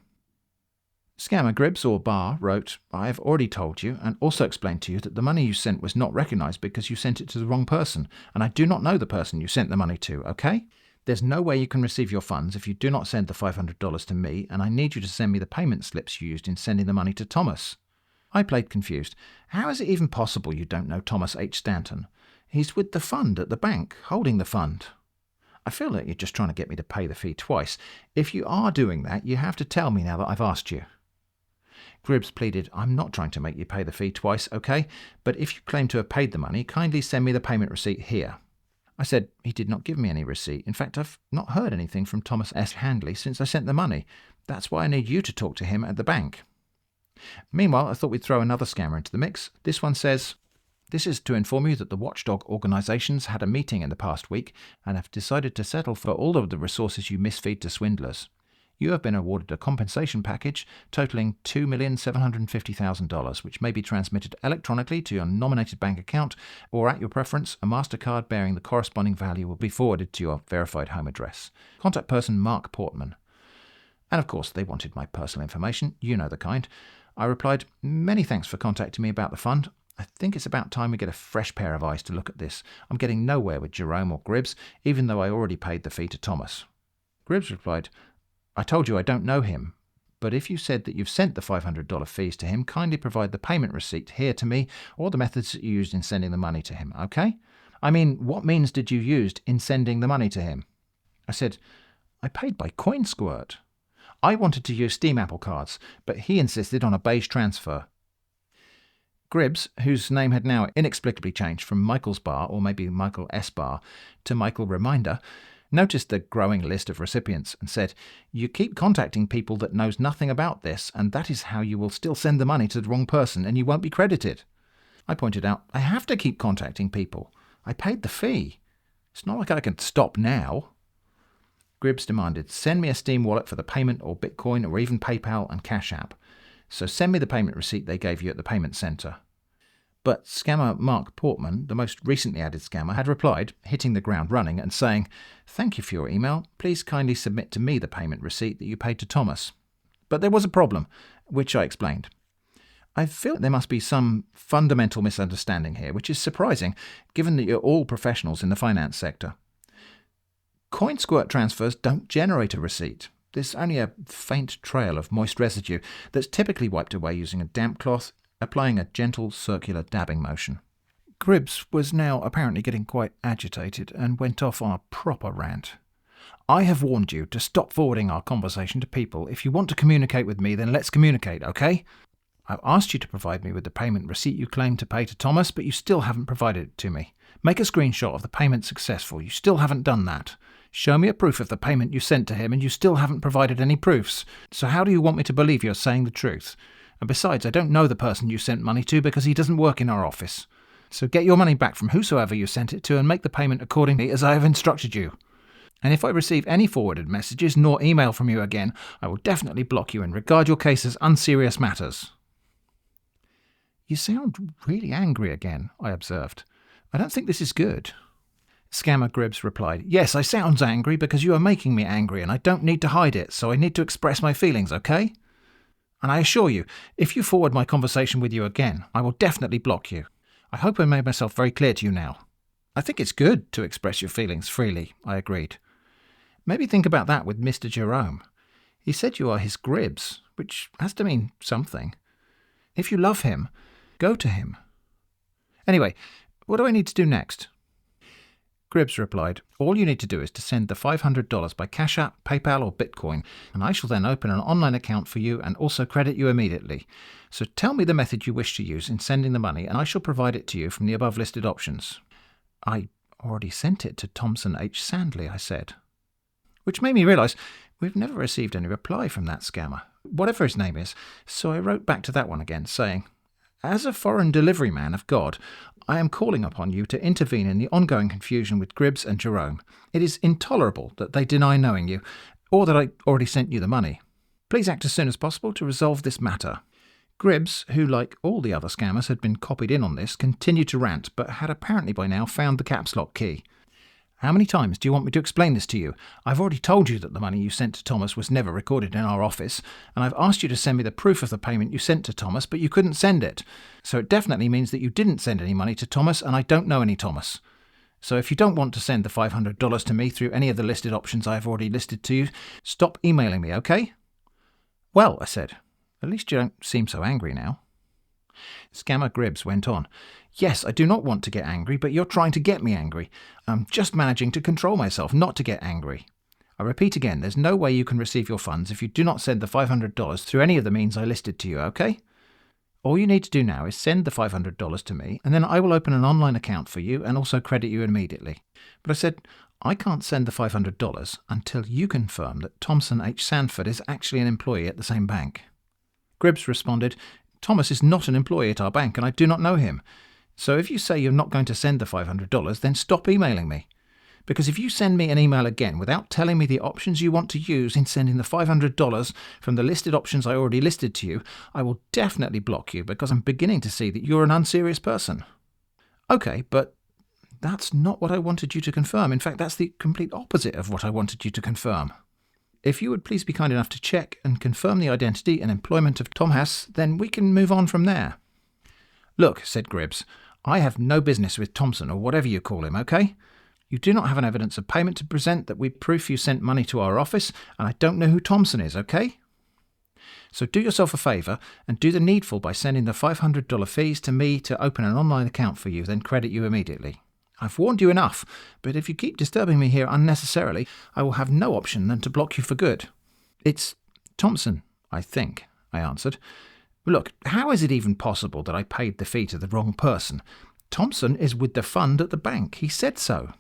Scammer Gribs or Barr wrote, "I have already told you and also explained to you that the money you sent was not recognised because you sent it to the wrong person, and I do not know the person you sent the money to, okay? There's no way you can receive your funds if you do not send the $500 to me, and I need you to send me the payment slips you used in sending the money to Thomas." I played confused. "How is it even possible you don't know Thomas H. Stanton? He's with the fund at the bank, holding the fund." I feel like you're just trying to get me to pay the fee twice. If you are doing that, you have to tell me now that I've asked you. Gribs pleaded, "I'm not trying to make you pay the fee twice, okay? But if you claim to have paid the money, kindly send me the payment receipt here." I said he did not give me any receipt. In fact, I've not heard anything from Thomas S. Handley since I sent the money. That's why I need you to talk to him at the bank. Meanwhile, I thought we'd throw another scammer into the mix. This one says, "This is to inform you that the watchdog organisations had a meeting in the past week and have decided to settle for all of the resources you misfeed to swindlers. You have been awarded a compensation package totaling $2,750,000, which may be transmitted electronically to your nominated bank account, or at your preference, a MasterCard bearing the corresponding value will be forwarded to your verified home address. Contact person Mark Portman. And of course, they wanted my personal information. You know the kind. I replied, "Many thanks for contacting me about the fund. I think it's about time we get a fresh pair of eyes to look at this. I'm getting nowhere with Jerome or Gribs, even though I already paid the fee to Thomas." Gribs replied, "I told you I don't know him, but if you said that you've sent the $500 fees to him, kindly provide the payment receipt here to me or the methods that you used in sending the money to him, okay? I mean, what means did you use in sending the money to him?" I said, "I paid by CoinSquirt. I wanted to use Steam Apple cards, but he insisted on a beige transfer." Gribs, whose name had now inexplicably changed from Michael's Bar, or maybe Michael S. Bar, to Michael Reminder, noticed the growing list of recipients and said, "You keep contacting people that knows nothing about this, and that is how you will still send the money to the wrong person and you won't be credited." I pointed out, "I have to keep contacting people. I paid the fee. It's not like I can stop now." Gribs demanded, "Send me a Steam wallet for the payment, or Bitcoin, or even PayPal and Cash App. So send me the payment receipt they gave you at the payment centre." But scammer Mark Portman, the most recently added scammer, had replied, hitting the ground running and saying, "Thank you for your email. Please kindly submit to me the payment receipt that you paid to Thomas." But there was a problem, which I explained. I feel there must be some fundamental misunderstanding here, which is surprising, given that you're all professionals in the finance sector. CoinSquirt transfers don't generate a receipt. There's only a faint trail of moist residue that's typically wiped away using a damp cloth, applying a gentle circular dabbing motion. Gribs was now apparently getting quite agitated and went off on a proper rant. "I have warned you to stop forwarding our conversation to people. If you want to communicate with me, then let's communicate, okay? I've asked you to provide me with the payment receipt you claim to pay to Thomas, but you still haven't provided it to me. Make a screenshot of the payment successful. You still haven't done that. Show me a proof of the payment you sent to him, and you still haven't provided any proofs. So how do you want me to believe you're saying the truth? And besides, I don't know the person you sent money to because he doesn't work in our office. So get your money back from whosoever you sent it to and make the payment accordingly as I have instructed you. And if I receive any forwarded messages nor email from you again, I will definitely block you and regard your case as unserious matters." "You sound really angry again," I observed. "I don't think this is good." Scammer Gribs replied, "Yes, I sounds angry because you are making me angry and I don't need to hide it, so I need to express my feelings, okay? And I assure you, if you forward my conversation with you again, I will definitely block you. I hope I made myself very clear to you now." "I think it's good to express your feelings freely," I agreed. "Maybe think about that with Mr. Jerome. He said you are his Gribs, which has to mean something. If you love him, go to him. Anyway, what do I need to do next?" Gribs replied, "All you need to do is to send the $500 by Cash App, PayPal or Bitcoin, and I shall then open an online account for you and also credit you immediately. So tell me the method you wish to use in sending the money and I shall provide it to you from the above listed options." "I already sent it to Thompson H. Sandley," I said. Which made me realise we've never received any reply from that scammer, whatever his name is, so I wrote back to that one again, saying, "As a foreign delivery man of God, I am calling upon you to intervene in the ongoing confusion with Gribs and Jerome. It is intolerable that they deny knowing you, or that I already sent you the money. Please act as soon as possible to resolve this matter." Gribs, who like all the other scammers had been copied in on this, continued to rant, but had apparently by now found the caps lock key. "How many times do you want me to explain this to you? I've already told you that the money you sent to Thomas was never recorded in our office, and I've asked you to send me the proof of the payment you sent to Thomas, but you couldn't send it. So it definitely means that you didn't send any money to Thomas, and I don't know any Thomas. So if you don't want to send the $500 to me through any of the listed options I've already listed to you, stop emailing me, okay?" "Well," I said, "at least you don't seem so angry now." Scammer Gribs went on, "Yes, I do not want to get angry, but you're trying to get me angry. I'm just managing to control myself not to get angry. I repeat again, there's no way you can receive your funds if you do not send the $500 through any of the means I listed to you, okay? All you need to do now is send the $500 to me, and then I will open an online account for you and also credit you immediately." But I said, "I can't send the $500 until you confirm that Thompson H. Sanford is actually an employee at the same bank." Gribs responded, "Thomas is not an employee at our bank, and I do not know him. So if you say you're not going to send the $500, then stop emailing me. Because if you send me an email again without telling me the options you want to use in sending the $500 from the listed options I already listed to you, I will definitely block you because I'm beginning to see that you're an unserious person. Okay, but that's not what I wanted you to confirm. In fact, that's the complete opposite of what I wanted you to confirm. If you would please be kind enough to check and confirm the identity and employment of Tom Hass, then we can move on from there. Look, said Gribs, I have no business with Thompson or whatever you call him, okay? You do not have an evidence of payment to present that we proof you sent money to our office, and I don't know who Thompson is, okay? So do yourself a favour and do the needful by sending the $500 fees to me to open an online account for you, then credit you immediately. I've warned you enough, but if you keep disturbing me here unnecessarily, I will have no option than to block you for good. It's Thompson, I think, I answered. Look, how is it even possible that I paid the fee to the wrong person? Thompson is with the fund at the bank. He said so.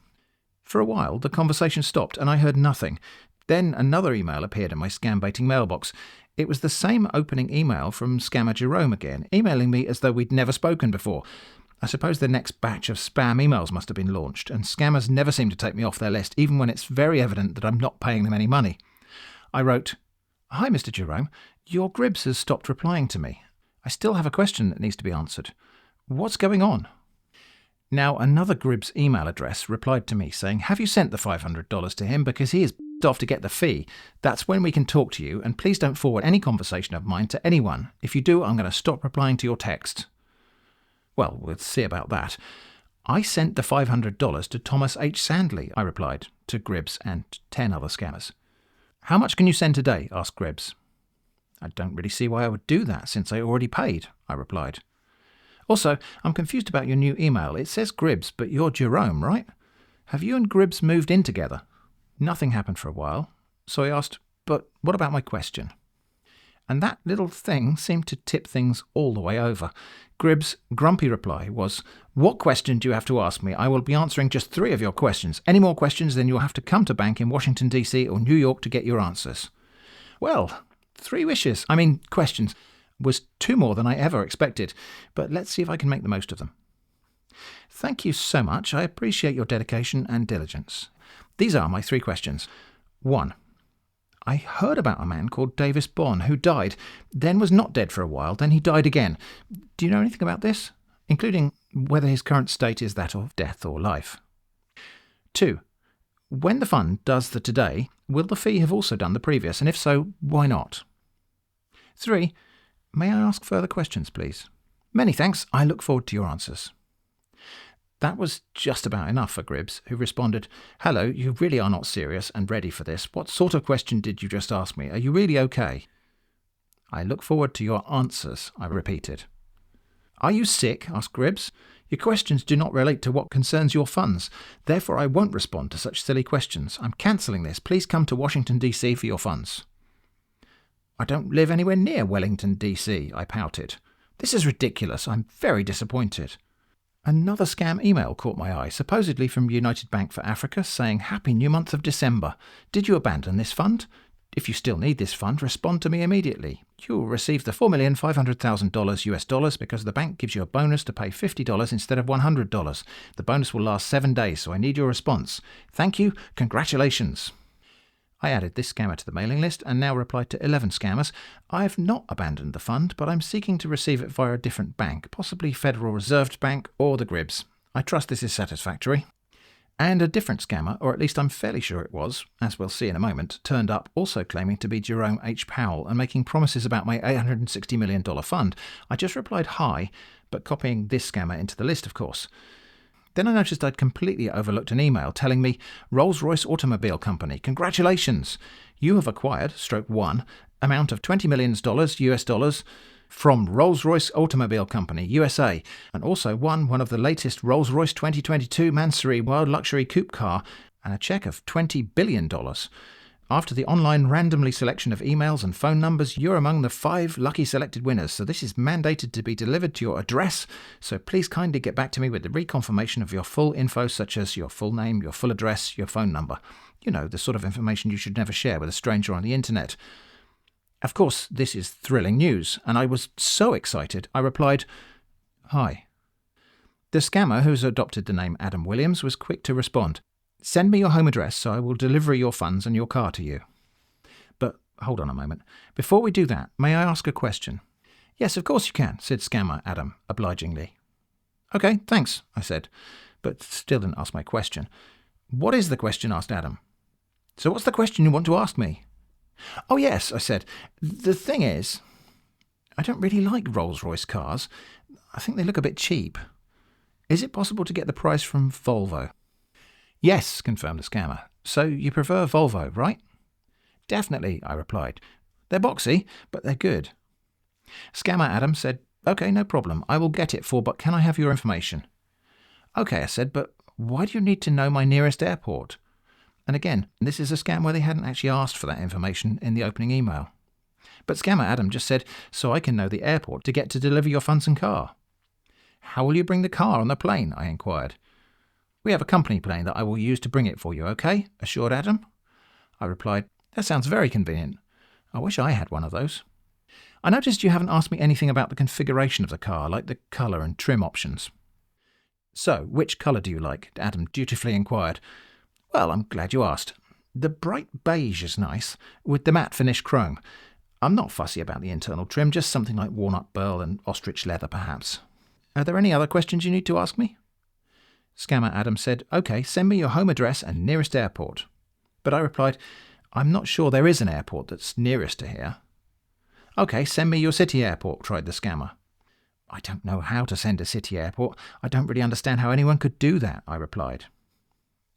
For a while, the conversation stopped and I heard nothing. Then another email appeared in my Scambaiting mailbox. It was the same opening email from scammer Jerome again, emailing me as though we'd never spoken before. I suppose the next batch of spam emails must have been launched, and scammers never seem to take me off their list, even when it's very evident that I'm not paying them any money. I wrote, Hi, Mr. Jerome. Your Gribs has stopped replying to me. I still have a question that needs to be answered. What's going on? Now, another Gribs email address replied to me saying, Have you sent the $500 to him because he is off to get the fee? That's when we can talk to you, and please don't forward any conversation of mine to anyone. If you do, I'm going to stop replying to your text. Well, we'll see about that. I sent the $500 to Thomas H. Sandley, I replied, to Gribs and 10 other scammers. How much can you send today? Asked Gribs. I don't really see why I would do that since I already paid, I replied. Also, I'm confused about your new email. It says Gribs, but you're Jerome, right? Have you and Gribs moved in together? Nothing happened for a while, so I asked, but what about my question? And that little thing seemed to tip things all the way over. Gribs' grumpy reply was, What question do you have to ask me? I will be answering just 3 of your questions. Any more questions, then you'll have to come to bank in Washington, D.C. or New York to get your answers. Well, 3 questions, was 2 more than I ever expected, but let's see if I can make the most of them. Thank you so much. I appreciate your dedication and diligence. These are my 3 questions. 1. I heard about a man called Davis Bond who died, then was not dead for a while, then he died again. Do you know anything about this? Including whether his current state is that of death or life. 2. When the fund does the today, will the fee have also done the previous, and if so, why not? 3. May I ask further questions, please? Many thanks. I look forward to your answers. That was just about enough for Gribs, who responded, Hello, you really are not serious and ready for this. What sort of question did you just ask me? Are you really okay? I look forward to your answers, I repeated. Are you sick? Asked Gribs. Your questions do not relate to what concerns your funds. Therefore, I won't respond to such silly questions. I'm cancelling this. Please come to Washington, D.C. for your funds. I don't live anywhere near Wellington, D.C., I pouted. This is ridiculous. I'm very disappointed. Another scam email caught my eye, supposedly from United Bank for Africa, saying, Happy new month of December. Did you abandon this fund? If you still need this fund, respond to me immediately. You will receive the $4,500,000 US dollars because the bank gives you a bonus to pay $50 instead of $100. The bonus will last 7 days, so I need your response. Thank you. Congratulations. I added this scammer to the mailing list and now replied to 11 scammers. I have not abandoned the fund, but I'm seeking to receive it via a different bank, possibly Federal Reserve Bank or the Gribs. I trust this is satisfactory. And a different scammer, or at least I'm fairly sure it was, as we'll see in a moment, turned up also claiming to be Jerome H. Powell and making promises about my $860 million fund. I just replied hi, but copying this scammer into the list, of course. Then I noticed I'd completely overlooked an email telling me, Rolls-Royce Automobile Company, congratulations! You have acquired, /1, amount of $20 million US dollars from Rolls-Royce Automobile Company, USA, and also won one of the latest Rolls-Royce 2022 Mansory Wild Luxury Coupe car and a cheque of $20 billion. After the online randomly selection of emails and phone numbers, you're among the 5 lucky selected winners, so this is mandated to be delivered to your address, so please kindly get back to me with the reconfirmation of your full info, such as your full name, your full address, your phone number. You know, the sort of information you should never share with a stranger on the internet. Of course, this is thrilling news, and I was so excited, I replied, Hi. The scammer, who's adopted the name Adam Williams, was quick to respond. Send me your home address so I will deliver your funds and your car to you. But hold on a moment. Before we do that, may I ask a question? Yes, of course you can, said Scammer Adam, obligingly. OK, thanks, I said, but still didn't ask my question. What is the question? Asked Adam. So what's the question you want to ask me? Oh yes, I said. The thing is, I don't really like Rolls-Royce cars. I think they look a bit cheap. Is it possible to get the price from Volvo? Yes, confirmed the scammer. So you prefer Volvo, right? Definitely, I replied. They're boxy, but they're good. Scammer Adam said, OK, no problem. I will get it but can I have your information? OK, I said, but why do you need to know my nearest airport? And again, this is a scam where they hadn't actually asked for that information in the opening email. But Scammer Adam just said, so I can know the airport to get to deliver your funds and car. How will you bring the car on the plane? I inquired. We have a company plane that I will use to bring it for you, OK? Assured Adam. I replied, that sounds very convenient. I wish I had one of those. I noticed you haven't asked me anything about the configuration of the car, like the colour and trim options. So, which colour do you like? Adam dutifully inquired. Well, I'm glad you asked. The bright beige is nice, with the matte finish chrome. I'm not fussy about the internal trim, just something like walnut burl and ostrich leather, perhaps. Are there any other questions you need to ask me? Scammer Adam said, OK, send me your home address and nearest airport. But I replied, I'm not sure there is an airport that's nearest to here. OK, send me your city airport, tried the scammer. I don't know how to send a city airport. I don't really understand how anyone could do that, I replied.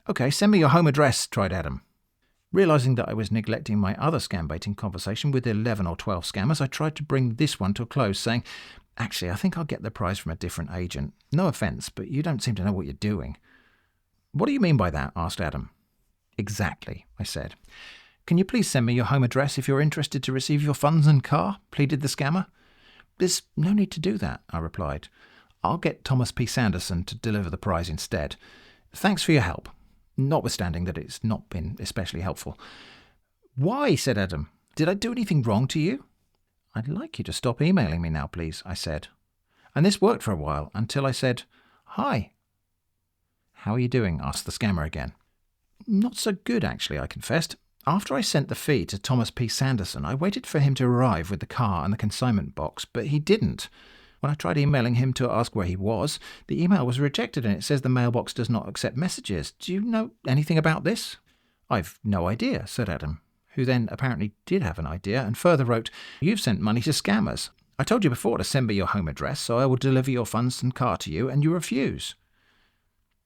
OK, send me your home address, tried Adam. Realising that I was neglecting my other scambaiting conversation with 11 or 12 scammers, I tried to bring this one to a close, saying, actually, I think I'll get the prize from a different agent. No offence, but you don't seem to know what you're doing. What do you mean by that? Asked Adam. Exactly, I said. Can you please send me your home address if you're interested to receive your funds and car? Pleaded the scammer. There's no need to do that, I replied. I'll get Thomas P. Sanderson to deliver the prize instead. Thanks for your help. Notwithstanding that it's not been especially helpful. Why? Said Adam. Did I do anything wrong to you? I'd like you to stop emailing me now, please, I said. And this worked for a while, until I said, Hi. How are you doing? Asked the scammer again. Not so good, actually, I confessed. After I sent the fee to Thomas P. Sanderson, I waited for him to arrive with the car and the consignment box, but he didn't. When I tried emailing him to ask where he was, the email was rejected and it says the mailbox does not accept messages. Do you know anything about this? I've no idea, said Adam, who then apparently did have an idea and further wrote, You've sent money to scammers. I told you before to send me your home address so I will deliver your funds and car to you and you refuse.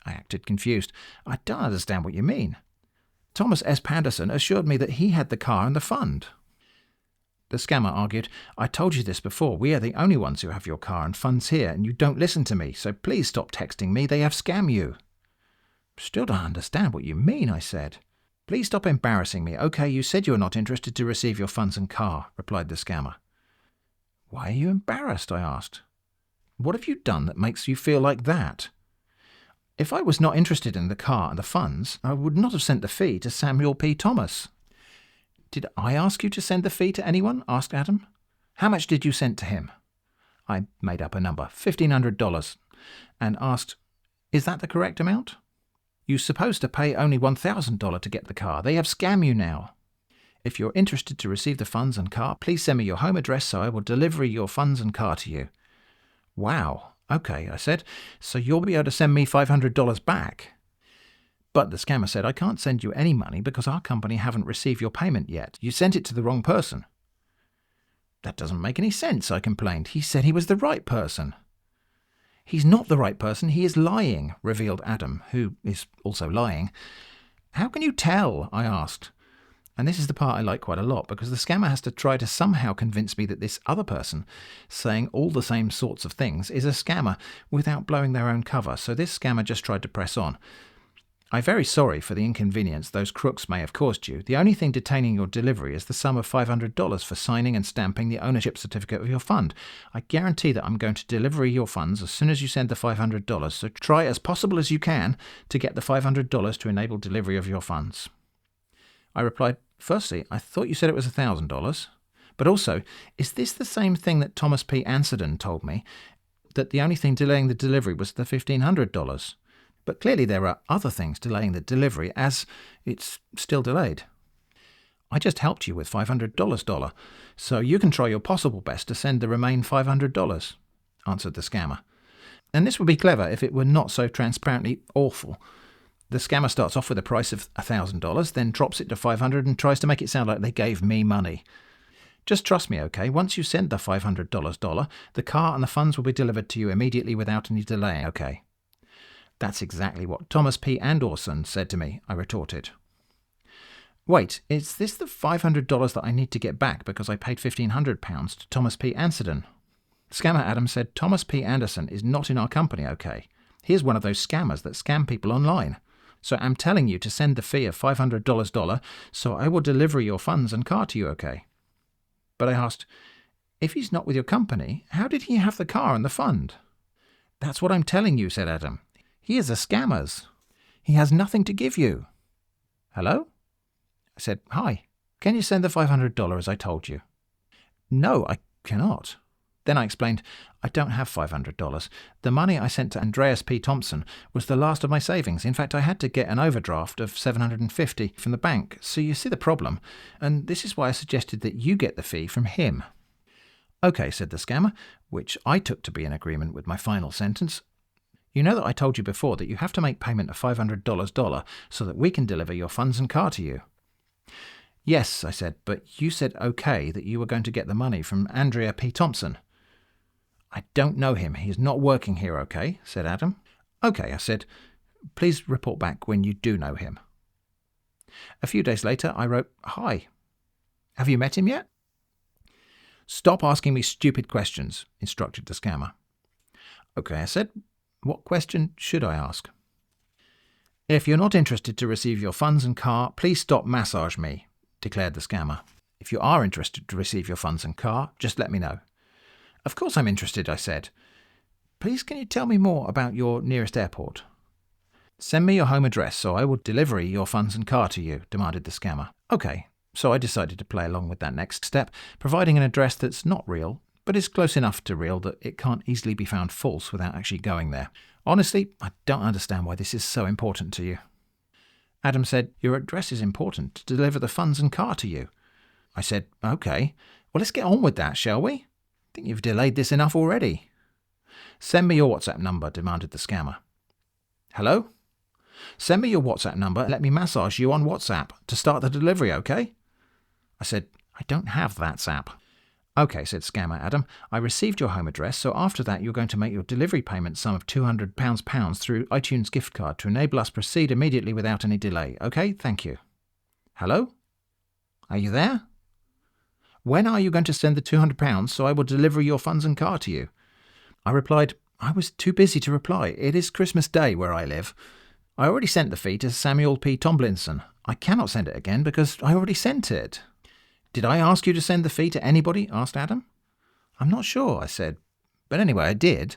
I acted confused. I don't understand what you mean. Thomas S. Panderson assured me that he had the car and the fund. The scammer argued, I told you this before. We are the only ones who have your car and funds here, and you don't listen to me, so please stop texting me. They have scam you. Still don't understand what you mean, I said. Please stop embarrassing me. OK, you said you are not interested to receive your funds and car, replied the scammer. Why are you embarrassed? I asked. What have you done that makes you feel like that? If I was not interested in the car and the funds, I would not have sent the fee to Samuel P. Thomas. Did I ask you to send the fee to anyone? Asked Adam. How much did you send to him? I made up a number, $1,500, and asked, Is that the correct amount? You're supposed to pay only $1,000 to get the car. They have scam you now. If you're interested to receive the funds and car, please send me your home address so I will deliver your funds and car to you. Wow, OK, I said, so you'll be able to send me $500 back. But the scammer said, I can't send you any money because our company haven't received your payment yet. You sent it to the wrong person. That doesn't make any sense, I complained. He said he was the right person. He's not the right person. He is lying, revealed Adam, who is also lying. How can you tell? I asked. And this is the part I like quite a lot, because the scammer has to try to somehow convince me that this other person, saying all the same sorts of things, is a scammer without blowing their own cover. So this scammer just tried to press on. I'm very sorry for the inconvenience those crooks may have caused you. The only thing detaining your delivery is the sum of $500 for signing and stamping the ownership certificate of your fund. I guarantee that I'm going to deliver your funds as soon as you send the $500, so try as possible as you can to get the $500 to enable delivery of your funds. I replied, firstly, I thought you said it was $1,000. But also, is this the same thing that Thomas P. Anserdon told me, that the only thing delaying the delivery was the $1,500? But clearly there are other things delaying the delivery, as it's still delayed. I just helped you with $500, dollar, so you can try your possible best to send the remaining $500, answered the scammer. And this would be clever if it were not so transparently awful. The scammer starts off with a price of $1,000, then drops it to $500 and tries to make it sound like they gave me money. Just trust me, okay? Once you send the $500, dollar, the car and the funds will be delivered to you immediately without any delay, okay? That's exactly what Thomas P. Anderson said to me, I retorted. Wait, is this the $500 that I need to get back because I paid £1,500 to Thomas P. Anderson? Scammer Adam said Thomas P. Anderson is not in our company, okay? He is one of those scammers that scam people online. So I'm telling you to send the fee of $500 dollar, so I will deliver your funds and car to you, okay? But I asked, if he's not with your company, how did he have the car and the fund? That's what I'm telling you, said Adam. He is a scammer's. He has nothing to give you. Hello? I said, hi. Can you send the $500 as I told you? No, I cannot. Then I explained, I don't have $500. The money I sent to Andreas P. Thompson was the last of my savings. In fact, I had to get an overdraft of $750 from the bank. So you see the problem. And this is why I suggested that you get the fee from him. Okay, said the scammer, which I took to be in agreement with my final sentence. You know that I told you before that you have to make payment of $500 dollar so that we can deliver your funds and car to you. Yes, I said, but you said okay that you were going to get the money from Andrea P. Thompson. I don't know him. He is not working here, okay, said Adam. Okay, I said, please report back when you do know him. A few days later, I wrote, hi. Have you met him yet? Stop asking me stupid questions, instructed the scammer. Okay, I said, what question should I ask? If you're not interested to receive your funds and car, please stop massage me, declared the scammer. If you are interested to receive your funds and car, just let me know. Of course I'm interested, I said. Please can you tell me more about your nearest airport? Send me your home address so I will deliver your funds and car to you, demanded the scammer. Okay, so I decided to play along with that next step, providing an address that's not real, but is close enough to real that it can't easily be found false without actually going there. Honestly, I don't understand why this is so important to you. Adam said, your address is important to deliver the funds and car to you. I said, okay, well let's get on with that, shall we? I think you've delayed this enough already. Send me your WhatsApp number, demanded the scammer. Hello? Send me your WhatsApp number and let me massage you on WhatsApp to start the delivery, okay? I said, I don't have that sap. Okay, said Scammer Adam, I received your home address, so after that you're going to make your delivery payment sum of £200 through iTunes gift card to enable us proceed immediately without any delay. Okay, thank you. Hello? Are you there? When are you going to send the £200 so I will deliver your funds and car to you? I replied, I was too busy to reply. It is Christmas Day where I live. I already sent the fee to Samuel P. Tomlinson. I cannot send it again because I already sent it. Did I ask you to send the fee to anybody? Asked Adam. I'm not sure, I said. But anyway, I did.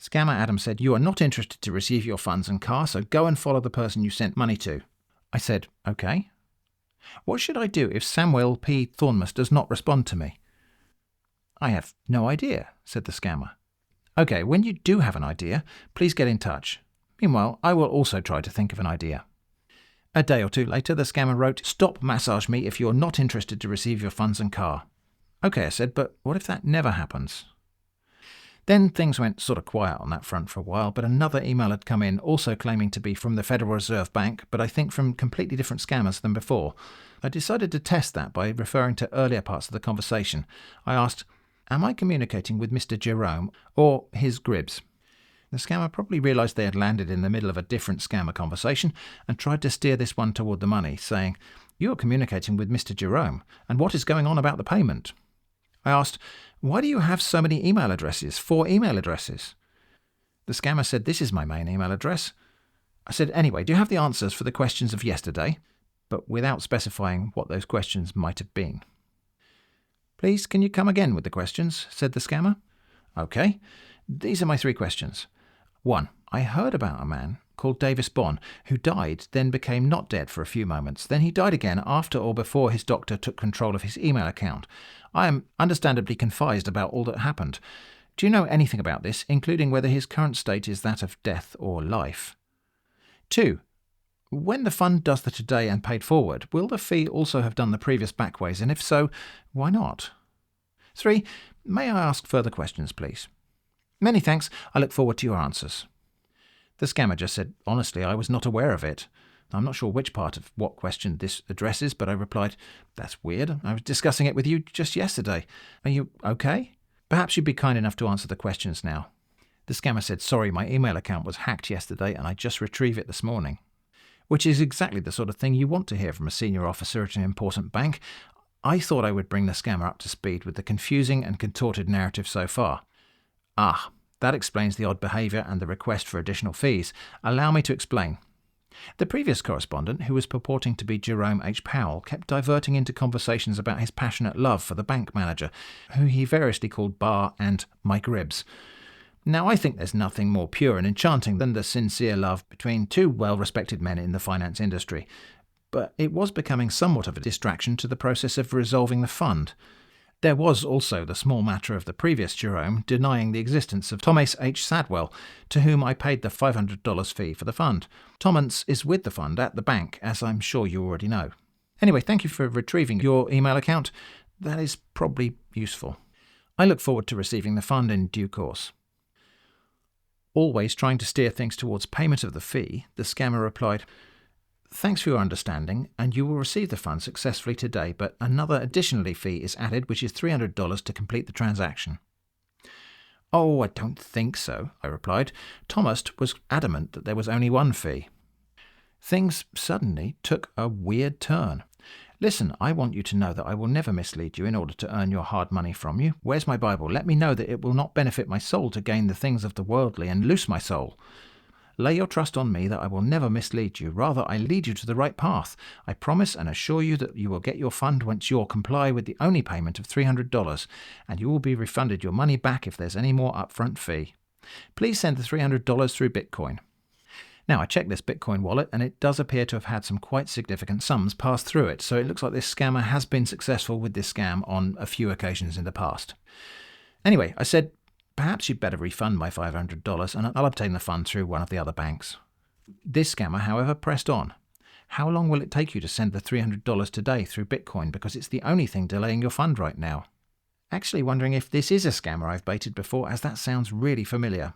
Scammer Adam said, you are not interested to receive your funds and car, so go and follow the person you sent money to. I said, okay. What should I do if Samuel P. Thornmus does not respond to me? I have no idea, said the scammer. Okay, when you do have an idea, please get in touch. Meanwhile, I will also try to think of an idea. A day or two later, the scammer wrote, stop massage me if you're not interested to receive your funds and car. Okay, I said, but what if that never happens? Then things went sort of quiet on that front for a while, but another email had come in, also claiming to be from the Federal Reserve Bank, but I think from completely different scammers than before. I decided to test that by referring to earlier parts of the conversation. I asked, am I communicating with Mr. Jerome or his Gribs? The scammer probably realised they had landed in the middle of a different scammer conversation and tried to steer this one toward the money, saying, you are communicating with Mr. Jerome, and what is going on about the payment? I asked, why do you have so many email addresses? 4 email addresses. The scammer said, this is my main email address. I said, anyway, do you have the answers for the questions of yesterday? But without specifying what those questions might have been. Please, can you come again with the questions? Said the scammer. Okay, these are my 3 questions. 1. I heard about a man called Davis Bond who died, then became not dead for a few moments. Then he died again after or before his doctor took control of his email account. I am understandably confused about all that happened. Do you know anything about this, including whether his current state is that of death or life? 2. When the fund does the today and paid forward, will the fee also have done the previous backways, and if so, why not? 3. May I ask further questions, please? Many thanks. I look forward to your answers. The scammer just said, honestly, I was not aware of it. I'm not sure which part of what question this addresses, but I replied, that's weird. I was discussing it with you just yesterday. Are you okay? Perhaps you'd be kind enough to answer the questions now. The scammer said, sorry, my email account was hacked yesterday and I just retrieved it this morning. Which is exactly the sort of thing you want to hear from a senior officer at an important bank. I thought I would bring the scammer up to speed with the confusing and contorted narrative so far. That explains the odd behaviour and the request for additional fees. Allow me to explain. The previous correspondent, who was purporting to be Jerome H. Powell, kept diverting into conversations about his passionate love for the bank manager, who he variously called Bar and my Gribs. Now, I think there's nothing more pure and enchanting than the sincere love between two well-respected men in the finance industry, but it was becoming somewhat of a distraction to the process of resolving the fund. There was also the small matter of the previous Jerome denying the existence of Thomas H. Sadwell, to whom I paid the $500 fee for the fund. Thomas is with the fund at the bank, as I'm sure you already know. Anyway, thank you for retrieving your email account. That is probably useful. I look forward to receiving the fund in due course. Always trying to steer things towards payment of the fee, the scammer replied, thanks for your understanding, and you will receive the fund successfully today, but another additional fee is added, which is $300 to complete the transaction. Oh, I don't think so, I replied. Thomas was adamant that there was only one fee. Things suddenly took a weird turn. Listen, I want you to know that I will never mislead you in order to earn your hard money from you. Where's my Bible? Let me know that it will not benefit my soul to gain the things of the worldly and loose my soul. Lay your trust on me that I will never mislead you. Rather, I lead you to the right path. I promise and assure you that you will get your fund once you comply with the only payment of $300, and you will be refunded your money back if there's any more upfront fee. Please send the $300 through Bitcoin. Now, I checked this Bitcoin wallet, and it does appear to have had some quite significant sums passed through it, so it looks like this scammer has been successful with this scam on a few occasions in the past. Anyway, I said, perhaps you'd better refund my $500 and I'll obtain the fund through one of the other banks. This scammer, however, pressed on. How long will it take you to send the $300 today through Bitcoin, because it's the only thing delaying your fund right now? Actually wondering if this is a scammer I've baited before, as that sounds really familiar.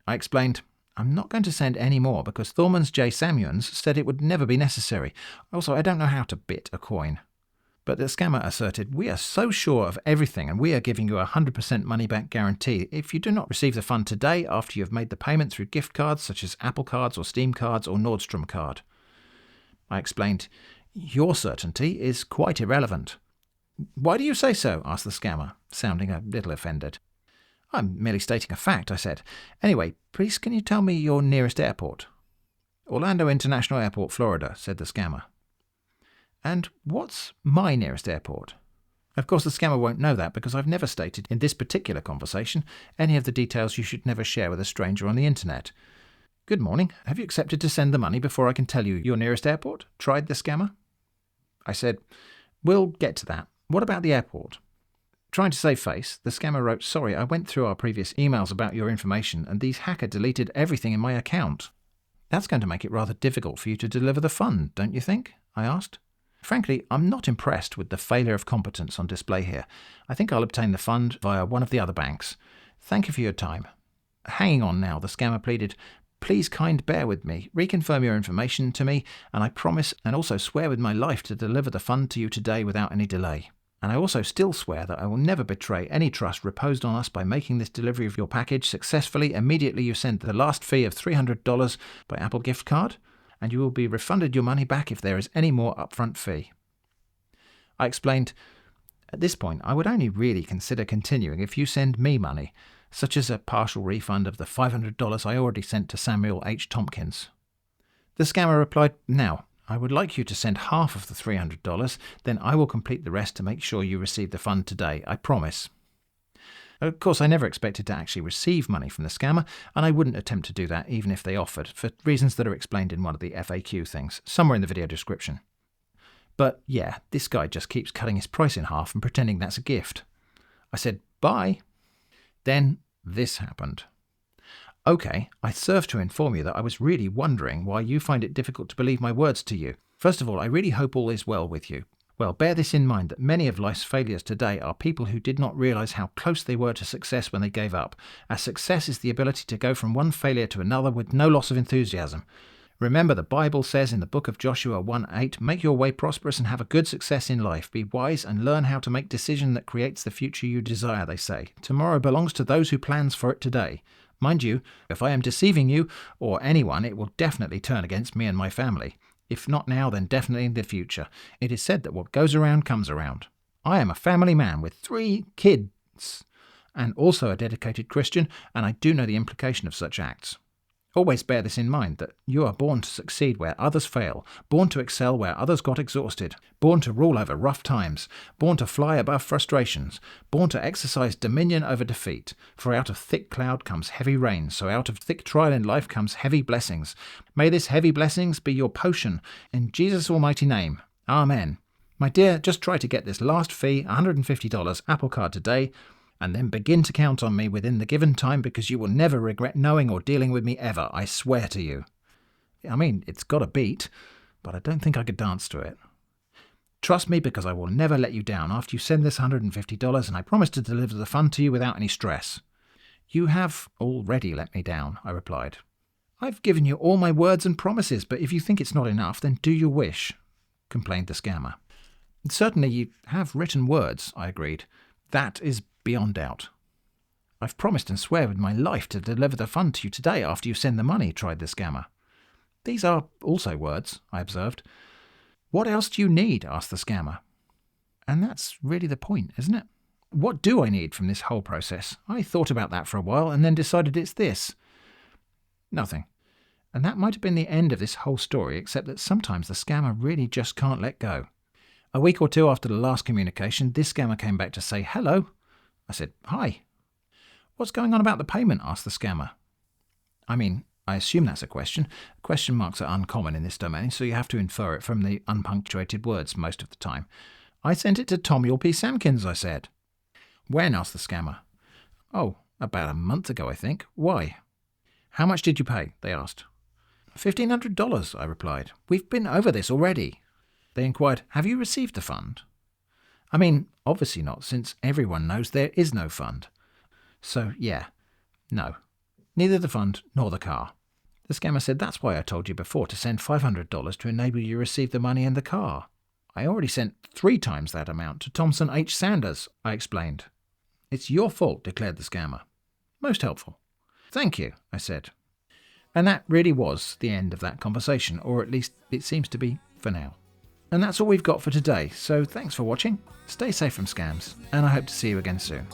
I explained, I'm not going to send any more because Thormans J. Samuels said it would never be necessary. Also, I don't know how to bit a coin. But the scammer asserted, we are so sure of everything and we are giving you a 100% money-back guarantee if you do not receive the fund today after you have made the payment through gift cards such as Apple cards or Steam cards or Nordstrom card. I explained, your certainty is quite irrelevant. Why do you say so? Asked the scammer, sounding a little offended. I'm merely stating a fact, I said. Anyway, please can you tell me your nearest airport? Orlando International Airport, Florida, said the scammer. And what's my nearest airport? Of course, the scammer won't know that because I've never stated in this particular conversation any of the details you should never share with a stranger on the internet. Good morning. Have you accepted to send the money before I can tell you your nearest airport? Tried the scammer. I said, we'll get to that. What about the airport? Trying to save face, the scammer wrote, sorry, I went through our previous emails about your information and these hackers deleted everything in my account. That's going to make it rather difficult for you to deliver the fund, don't you think? I asked. Frankly, I'm not impressed with the failure of competence on display here. I think I'll obtain the fund via one of the other banks. Thank you for your time. Hanging on now, the scammer pleaded, please kind bear with me, reconfirm your information to me, and I promise and also swear with my life to deliver the fund to you today without any delay. And I also still swear that I will never betray any trust reposed on us by making this delivery of your package successfully immediately you send the last fee of $300 by Apple gift card, and you will be refunded your money back if there is any more upfront fee. I explained, at this point, I would only really consider continuing if you send me money, such as a partial refund of the $500 I already sent to Samuel H. Tompkins. The scammer replied, now, I would like you to send half of the $300, then I will complete the rest to make sure you receive the fund today, I promise. Of course, I never expected to actually receive money from the scammer, and I wouldn't attempt to do that even if they offered, for reasons that are explained in one of the FAQ things, somewhere in the video description. But yeah, this guy just keeps cutting his price in half and pretending that's a gift. I said, bye. Then this happened. Okay, I serve to inform you that I was really wondering why you find it difficult to believe my words to you. First of all, I really hope all is well with you. Well, bear this in mind that many of life's failures today are people who did not realise how close they were to success when they gave up, as success is the ability to go from one failure to another with no loss of enthusiasm. Remember, the Bible says in the book of Joshua 1:8, make your way prosperous and have a good success in life. Be wise and learn how to make decision that creates the future you desire, they say. Tomorrow belongs to those who plans for it today. Mind you, if I am deceiving you or anyone, it will definitely turn against me and my family. If not now, then definitely in the future. It is said that what goes around comes around. I am a family man with 3 kids and also a dedicated Christian, and I do know the implication of such acts. Always bear this in mind, that you are born to succeed where others fail, born to excel where others got exhausted, born to rule over rough times, born to fly above frustrations, born to exercise dominion over defeat. For out of thick cloud comes heavy rain, so out of thick trial in life comes heavy blessings. May this heavy blessings be your potion, in Jesus' almighty name. Amen. My dear, just try to get this last fee, $150 Apple Card today, and then begin to count on me within the given time, because you will never regret knowing or dealing with me ever, I swear to you. I mean, it's got a beat, but I don't think I could dance to it. Trust me, because I will never let you down after you send this $150, and I promise to deliver the fund to you without any stress. You have already let me down, I replied. I've given you all my words and promises, but if you think it's not enough, then do your wish, complained the scammer. Certainly you have written words, I agreed. That is beyond doubt. I've promised and swear with my life to deliver the fund to you today after you send the money, tried the scammer. These are also words, I observed. What else do you need? Asked the scammer. And that's really the point, isn't it? What do I need from this whole process? I thought about that for a while and then decided it's this. Nothing. And that might have been the end of this whole story, except that sometimes the scammer really just can't let go. A week or 2 after the last communication, this scammer came back to say hello. I said, hi. What's going on about the payment? Asked the scammer. I mean, I assume that's a question. Question marks are uncommon in this domain, so you have to infer it from the unpunctuated words most of the time. I sent it to Tom P. Samkins, I said. When? Asked the scammer. Oh, about a month ago, I think. Why? How much did you pay? They asked. $1,500, I replied. We've been over this already. They inquired, have you received the fund? I mean, obviously not, since everyone knows there is no fund. So, yeah, no. Neither the fund nor the car. The scammer said, that's why I told you before to send $500 to enable you to receive the money and the car. I already sent 3 times that amount to Thompson H. Sanders, I explained. It's your fault, declared the scammer. Most helpful. Thank you, I said. And that really was the end of that conversation, or at least it seems to be for now. And that's all we've got for today, so thanks for watching, stay safe from scams, and I hope to see you again soon.